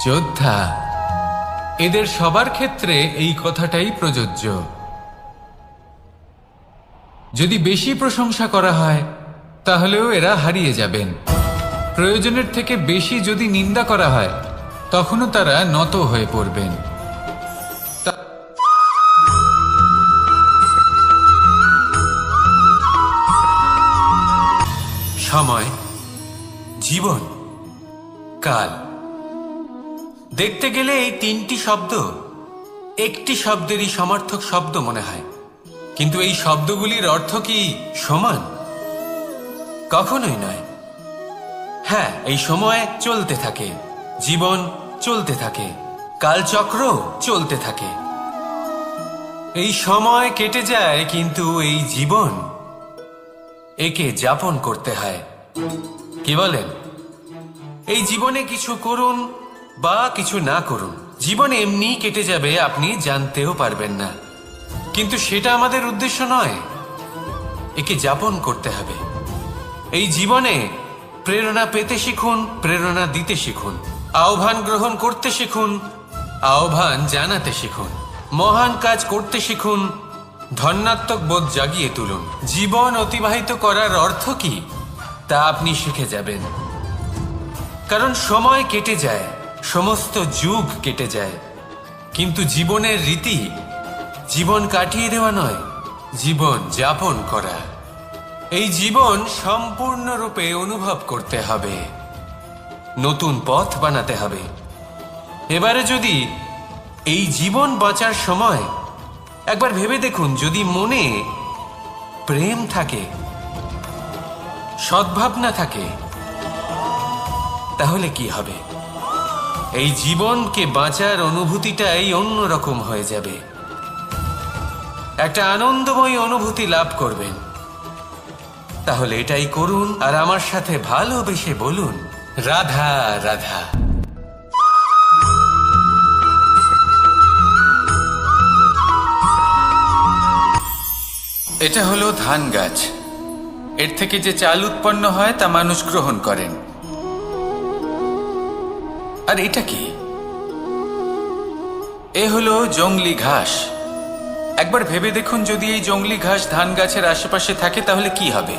[SPEAKER 1] যোদ্ধা, এদের সবার ক্ষেত্রে এই কথাটাই প্রযোজ্য। যদি বেশি প্রশংসা করা হয় তাহলেও এরা হারিয়ে যাবেন। প্রয়োজনের থেকে বেশি যদি নিন্দা করা হয় তখনও তারা নত হয়ে পড়বেন। সময়, জীবন, কাল, দেখতে গেলে এই তিনটি শব্দ একটি শব্দেরই সমার্থক শব্দ মনে হয়, কিন্তু এই শব্দগুলির অর্থ কি সমান? কখনোই নয়। হ্যাঁ, এই সময় চলতে থাকে, জীবন চলতে থাকে, কালচক্র চলতে থাকে। এই সময় কেটে যায়, কিন্তু এই জীবন, একে যাপন করতে হয়। কি বলেন? এই জীবনে কিছু করুন বা কিছু না করুন, জীবন এমনি কেটে যাবে, আপনি জানতেও পারবেন না। কিন্তু সেটা আমাদের উদ্দেশ্য নয়, একে যাপন করতে হবে। এই জীবনে প্রেরণা পেতে শিখুন, প্রেরণা দিতে শিখুন, আহ্বান গ্রহণ করতে শিখুন, আহ্বান জানাতে শিখুন, মহান কাজ করতে শিখুন, ধন্যাত্মক বোধ জাগিয়ে তুলুন। জীবন অতিবাহিত করার অর্থ কি তা আপনি শিখে যাবেন। কারণ সময় কেটে যায়, সমস্ত যুগ কেটে যায়, কিন্তু জীবনের রীতি জীবন কাটিয়ে দেওয়া নয়, জীবন যাপন করা। এই জীবন সম্পূর্ণরূপে অনুভব করতে হবে, নতুন পথ বানাতে হবে। এবারে যদি এই জীবন বাঁচার সময় একবার ভেবে দেখুন, যদি মনে প্রেম থাকে, সদ্ভাবনা থাকে, তাহলে কি হবে? এই জীবনকে বাঁচার অনুভূতিটাই অন্যরকম হয়ে যাবে, একটা আনন্দময় অনুভূতি লাভ করবেন। তাহলে এটাই করুন আর আমার সাথে ভালোবেসে বলুন, রাধা রাধা। এটা হলো ধান গাছ। এর থেকে যে চাল উৎপন্ন হয় তা মানুষ গ্রহণ করেন। আর এটা কি? এ হলো জংলি ঘাস। একবার ভেবে দেখুন, যদি এই জংলি ঘাস ধান গাছের আশেপাশে থাকে তাহলে কি হবে?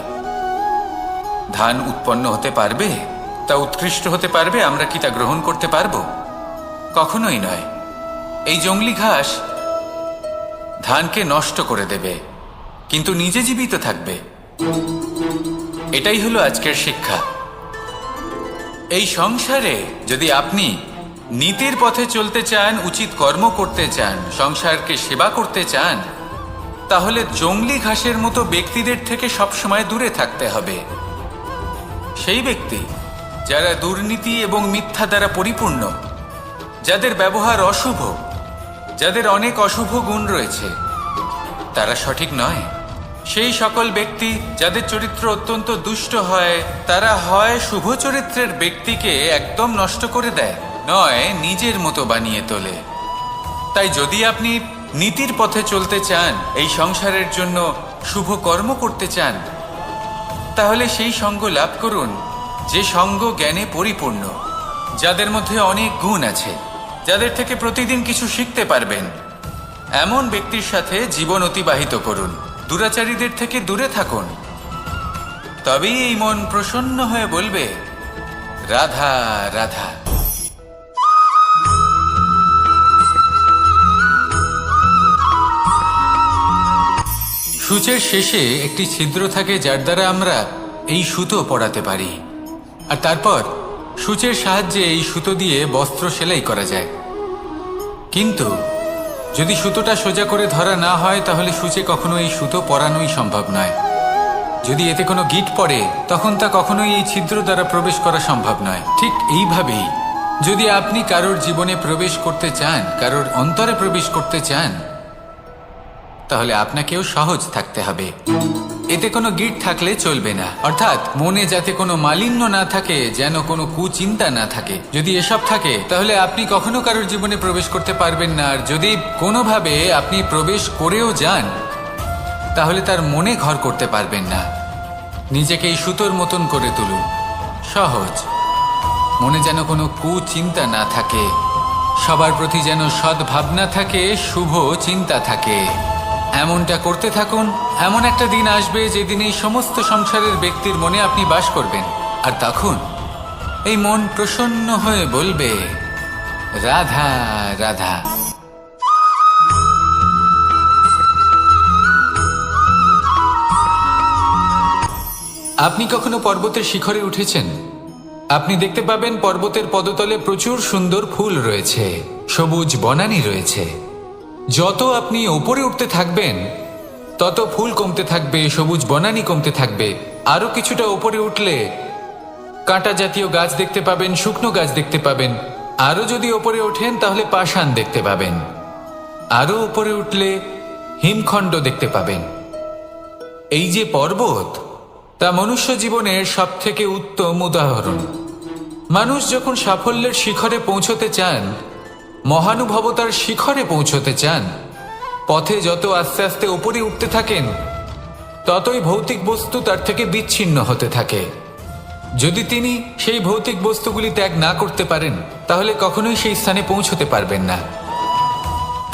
[SPEAKER 1] ধান উৎপন্ন হতে পারবে? তা উৎকৃষ্ট হতে পারবে? আমরা কি তা গ্রহণ করতে পারবো? কখনোই নয়। এই জংলি ঘাস ধানকে নষ্ট করে দেবে, কিন্তু নিজে জীবিত থাকবে। এটাই হলো আজকের শিক্ষা। এই সংসারে যদি আপনি নীতির পথে চলতে চান, উচিত কর্ম করতে চান, সংসারকে সেবা করতে চান, তাহলে জংলি ঘাসের মতো ব্যক্তিদের থেকে সবসময় দূরে থাকতে হবে। সেই ব্যক্তি যারা দুর্নীতি এবং মিথ্যা দ্বারা পরিপূর্ণ, যাদের ব্যবহার অশুভ, যাদের অনেক অশুভ গুণ রয়েছে, তারা সঠিক নয়। সেই সকল ব্যক্তি যাদের চরিত্র অত্যন্ত দুষ্ট হয়, তারা হয় শুভ চরিত্রের ব্যক্তিকে একদম নষ্ট করে দেয়, নয় নিজের মতো বানিয়ে তোলে। তাই যদি আপনি নীতির পথে চলতে চান, এই সংসারের জন্য শুভ কর্ম করতে চান, তাহলে সেই সঙ্গ লাভ করুন যে সঙ্গ জ্ঞানে পরিপূর্ণ, যাদের মধ্যে অনেক গুণ আছে, যাদের থেকে প্রতিদিন কিছু শিখতে পারবেন। এমন ব্যক্তির সাথে জীবন অতিবাহিত করুন, দুরাচারীদের থেকে দূরে থাকুন। তবেই এই মন প্রসন্ন হয়ে বলবে, রাধা রাধা। সূচের শেষে একটি ছিদ্র থাকে, যার দ্বারা আমরা এই সুতো পরাতে পারি, আর তারপর সূচের সাহায্যে এই সুতো দিয়ে বস্ত্র সেলাই করা যায়। কিন্তু যদি সুতোটা সোজা করে ধরা না হয়, তাহলে সূচে কখনো এই সুতো পরানোই সম্ভব নয়। যদি এতে কোনো গিঁট পড়ে, তখন তা কখনোই এই ছিদ্র দ্বারা প্রবেশ করা সম্ভব নয়। ঠিক এইভাবেই যদি আপনি কারোর জীবনে প্রবেশ করতে চান, কারোর অন্তরে প্রবেশ করতে চান, তাহলে আপনাকেও সহজ থাকতে হবে। এতে কোনো গিঁট থাকলে চলবে না, অর্থাৎ মনে যাতে কোনো মালিন্য না থাকে, যেন কোনো কুচিন্তা না থাকে। যদি এসব থাকে, তাহলে আপনি কখনো কারোর জীবনে প্রবেশ করতে পারবেন না। আর যদি কোনোভাবে আপনি প্রবেশ করেও যান, তাহলে তার মনে ঘর করতে পারবেন না। নিজেকে এই সুতোর মতন করে তুলুন, সহজ। মনে যেন কোনো কুচিন্তা না থাকে, সবার প্রতি যেন সদ্ভাবনা থাকে, শুভ চিন্তা থাকে। এমনটা করতে থাকুন। এমন একটা দিন আসবে যেদিন এই সমস্ত সংসারের ব্যক্তির মনে আপনি বাস করবেন, আর তখন এই মন প্রসন্ন হয়ে বলবে, রাধা রাধা। আপনি কখনো পর্বতের শিখরে উঠেছেন? আপনি দেখতে পাবেন পর্বতের পদতলে প্রচুর সুন্দর ফুল রয়েছে, সবুজ বনানী রয়েছে। যত আপনি উপরে উঠতে থাকবেন, তত ফুল কমতে থাকবে, সবুজ বনানী কমতে থাকবে। আরো কিছুটা উপরে উঠলে কাঁটা জাতীয় গাছ দেখতে পাবেন, শুকনো গাছ দেখতে পাবেন। আরো যদি উপরে ওঠেন, তাহলে পাষাণ দেখতে পাবেন। আরো উপরে উঠলে হিমখণ্ড দেখতে পাবেন। এই যে পর্বত, তা মনুষ্য জীবনের সব থেকে উত্তম উদাহরণ। মানুষ যখন সাফল্যের শিখরে পৌঁছতে চান, মহানুভবতার শিখরে পৌঁছতে চান, পথে যত আস্তে আস্তে উপরে উঠতে থাকেন, ততই ভৌতিক বস্তু তার থেকে বিচ্ছিন্ন হতে থাকে। যদি তিনি সেই ভৌতিক বস্তুগুলি ত্যাগ না করতে পারেন, তাহলে কখনোই সেই স্থানে পৌঁছতে পারবেন না।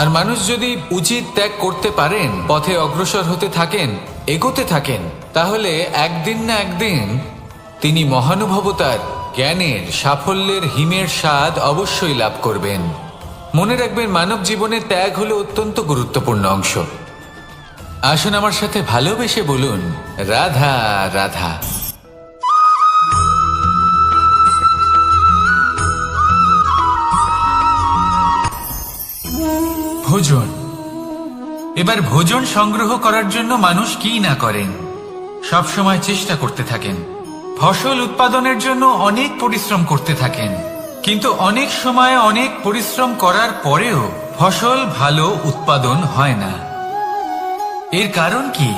[SPEAKER 1] আর মানুষ যদি উচিত ত্যাগ করতে পারেন, পথে অগ্রসর হতে থাকেন, এগোতে থাকেন, তাহলে একদিন না একদিন তিনি মহানুভবতার, জ্ঞানের, সাফল্যের হিমের স্বাদ অবশ্যই লাভ করবেন। মনে রাখবেন, মানব জীবনের ত্যাগ হলো অত্যন্ত গুরুত্বপূর্ণ অংশ। আসুন আমার সাথে ভালোবেসে বলুন, রাধা রাধা। ভোজন। এবার ভোজন সংগ্রহ করার জন্য মানুষ কি না করেন, সব সময় চেষ্টা করতে থাকেন। ফসল উৎপাদনের জন্য অনেক পরিশ্রম করতে থাকেন, কিন্তু অনেক সময় অনেক পরিশ্রম করার পরেও ফসল ভালো উৎপাদন হয় না। এর কারণ কি?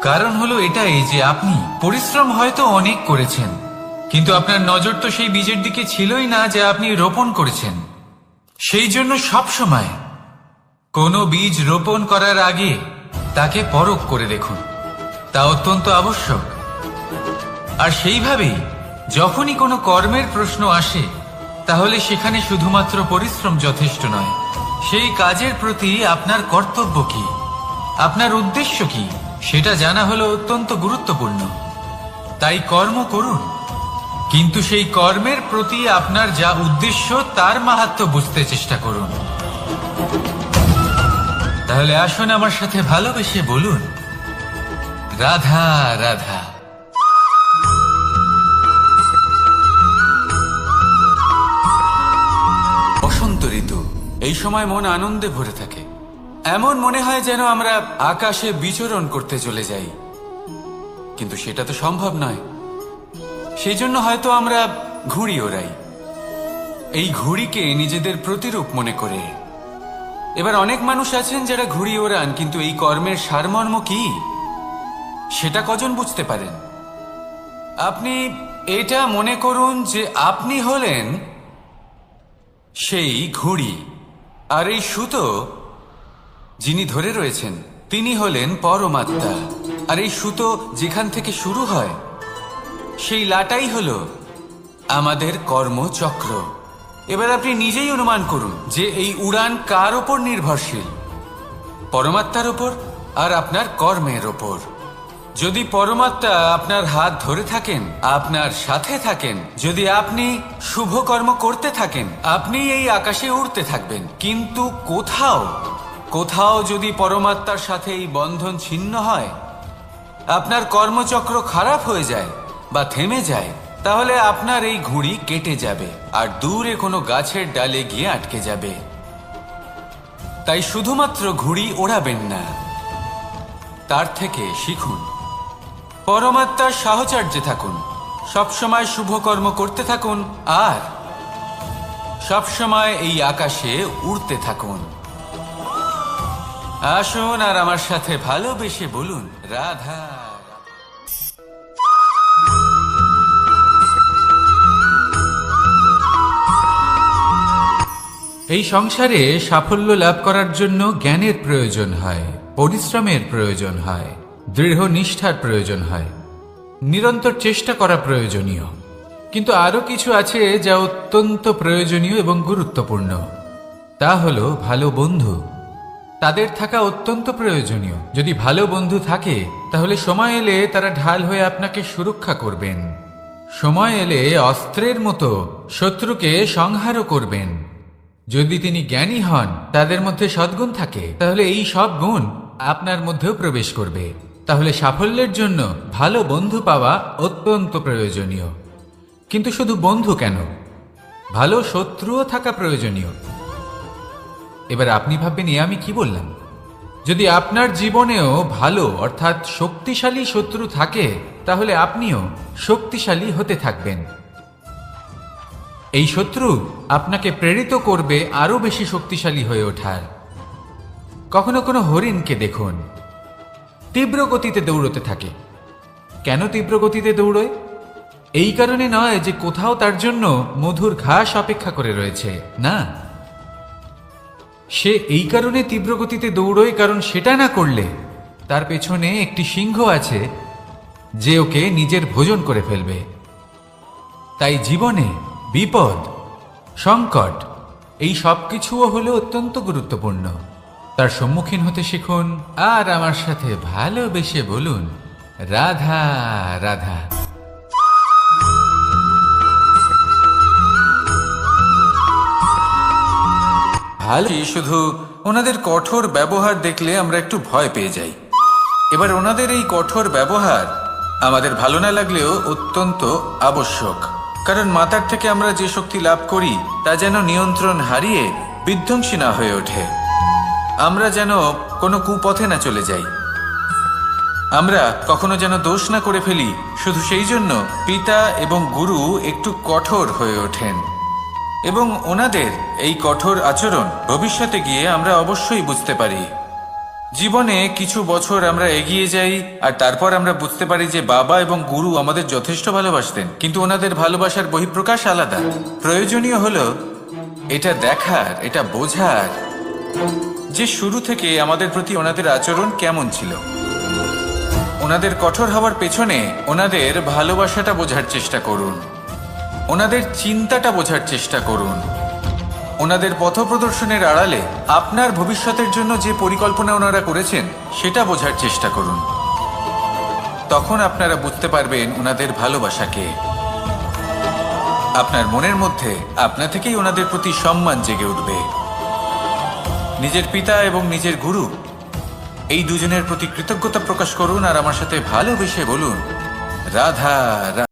[SPEAKER 1] কারণ হলো এটাই যে আপনি পরিশ্রম হয়তো অনেক করেছেন, কিন্তু আপনার নজর তো সেই বীজের দিকে ছিলই না যা আপনি রোপণ করেছেন। সেই জন্য সব সময় কোনো বীজ রোপণ করার আগে তাকে পরখ করে দেখুন, তা অত্যন্ত আবশ্যক। আর সেইভাবেই যখনই কোনো কর্মের প্রশ্ন আসে, তাহলে সেখানে শুধুমাত্র পরিশ্রম যথেষ্ট নয়। সেই কাজের প্রতি আপনার কর্তব্য কি, আপনার উদ্দেশ্য কি, সেটা জানা হলো অত্যন্ত গুরুত্বপূর্ণ। তাই কর্ম করুন, কিন্তু সেই কর্মের প্রতি আপনার যা উদ্দেশ্য তার মাহাত্ম্য বুঝতে চেষ্টা করুন। তাহলে আসুন আমার সাথে ভালোবেসে বলুন, রাধা রাধা। বসন্ত ঋতু, এই সময় মন আনন্দে ভরে থাকে। এমন মনে হয় যেন আমরা আকাশে বিচরণ করতে চলে যাই, কিন্তু সেটা তো সম্ভব নয়। সেই জন্য হয়তো আমরা ঘুড়ি ওড়াই, এই ঘুড়িকে নিজেদের প্রতিরূপ মনে করে। এবার অনেক মানুষ আছেন যারা ঘুড়ি ওড়ান, কিন্তু এই কর্মের সারমর্ম কি সেটা কজন বুঝতে পারেন? আপনি এটা মনে করুন যে আপনি হলেন সেই ঘুড়ি, আর এই সুতো যিনি ধরে রয়েছেন তিনি হলেন পরমাত্মা। আর এই সুতো যেখান থেকে শুরু হয় সেই লাটাই হলো আমাদের কর্মচক্র। এবার আপনি নিজেই অনুমান করুন যে এই উড়ান কার ওপর নির্ভরশীল, পরমাত্মার ওপর আর আপনার কর্মের ওপর। যদি পরমাত্মা আপনার হাত ধরে থাকেন, আপনার সাথে থাকেন, যদি আপনি শুভ কর্ম করতে থাকেন, আপনি এই আকাশে উড়তে থাকবেন। কিন্তু কোথাও কোথাও যদি পরমাত্মার সাথে এই বন্ধন ছিন্ন হয়, আপনার কর্মচক্র খারাপ হয়ে যায় বা থেমে যায়, তাহলে আপনার এই ঘুড়ি কেটে যাবে আর দূরে কোনো গাছের ডালে গিয়ে আটকে যাবে। তাই শুধুমাত্র ঘুড়ি ওড়াবেন না, তার থেকে শিখুন, পরমাত্মার সাহচর্যে থাকুন, সবসময় শুভ কর্ম করতে থাকুন আর সবসময় এই আকাশে উড়তে থাকুন। আসুন আর আমার সাথে ভালোবেসে বলুন, রাধা। এই সংসারে সাফল্য লাভ করার জন্য জ্ঞানের প্রয়োজন হয়, পরিশ্রমের প্রয়োজন হয়, দৃঢ় নিষ্ঠার প্রয়োজন হয়, নিরন্তর চেষ্টা করা প্রয়োজনীয়। কিন্তু আরো কিছু আছে যা অত্যন্ত প্রয়োজনীয় এবং গুরুত্বপূর্ণ। তা হলো ভালো বন্ধু। তাদের থাকা অত্যন্ত প্রয়োজনীয়। যদি ভালো বন্ধু থাকে তাহলে সময় এলে তারা ঢাল হয়ে আপনাকে সুরক্ষা করবেন। সময় এলে অস্ত্রের মতো শত্রুকে সংহারও করবেন। যদি তিনি জ্ঞানী হন, তাদের মধ্যে সদ্গুণ থাকে, তাহলে এই সব গুণ আপনার মধ্যেও প্রবেশ করবে। তাহলে সাফল্যের জন্য ভালো বন্ধু পাওয়া অত্যন্ত প্রয়োজনীয়। কিন্তু শুধু বন্ধু কেন, ভালো শত্রুও থাকা প্রয়োজনীয়। এবার আপনি ভাববেন, এ আমি কি বললাম? যদি আপনার জীবনেও ভালো অর্থাৎ শক্তিশালী শত্রু থাকে, তাহলে আপনিও শক্তিশালী হতে থাকবেন। এই শত্রু আপনাকে প্রেরিত করবে আরো বেশি শক্তিশালী হয়ে ওঠার। কখনো কোনো হরিণকে দেখুন, তীব্র গতিতে দৌড়তে থাকে। কেন তীব্র গতিতে দৌড়য়? এই কারণে নয় যে কোথাও তার জন্য মধুর ঘাস অপেক্ষা করে রয়েছে, না। সে এই কারণে তীব্র গতিতে দৌড়য় কারণ সেটা না করলে তার পেছনে একটি সিংহ আছে যে ওকে নিজের ভোজন করে ফেলবে। তাই জীবনে বিপদ, সংকট, এই সব কিছুও হলো অত্যন্ত গুরুত্বপূর্ণ। তার সম্মুখীন হতে শিখুন আর আমার সাথে ভালোবেসে বলুন, রাধা রাধা। ভালো, শুধু ওনাদের কঠোর ব্যবহার দেখলে আমরা একটু ভয় পেয়ে যাই। এবার ওনাদের এই কঠোর ব্যবহার আমাদের ভালো না লাগলেও অত্যন্ত আবশ্যক, কারণ মাতার থেকে আমরা যে শক্তি লাভ করি তা যেন নিয়ন্ত্রণ হারিয়ে বিধ্বংসী না হয়ে ওঠে। আমরা যেন কোনো কুপথে না চলে যাই, আমরা কখনো যেন দোষ না করে ফেলি। শুধু সেই জন্য পিতা এবং গুরু একটু কঠোর হয়ে ওঠেন, এবং ওনাদের এই কঠোর আচরণ ভবিষ্যতে গিয়ে আমরা অবশ্যই বুঝতে পারি। জীবনে কিছু বছর আমরা এগিয়ে যাই আর তারপর আমরা বুঝতে পারি যে বাবা এবং গুরু আমাদের যথেষ্ট ভালোবাসতেন, কিন্তু ওনাদের ভালোবাসার বহিঃপ্রকাশ আলাদা। প্রয়োজনীয় হলো এটা দেখার, এটা বোঝার যে শুরু থেকে আমাদের প্রতি ওনাদের আচরণ কেমন ছিল। ওনাদের কঠোর হওয়ার পেছনে ওনাদের ভালোবাসাটা বোঝার চেষ্টা করুন। ওনাদের চিন্তাটা বোঝার চেষ্টা করুন। ওনাদের পথপ্রদর্শনের আড়ালে আপনার ভবিষ্যতের জন্য যে পরিকল্পনা ওনারা করেছেন সেটা বোঝার চেষ্টা করুন। তখন আপনারা বুঝতে পারবেন ওনাদের ভালোবাসাকে। আপনার মনের মধ্যে আপনা থেকেই ওনাদের প্রতি সম্মান জেগে উঠবে। নিজের পিতা এবং নিজের গুরু এই দুজনের প্রতি কৃতজ্ঞতা প্রকাশ করুন আর আমার সাথে ভালোবেসে বলুন, রাধা।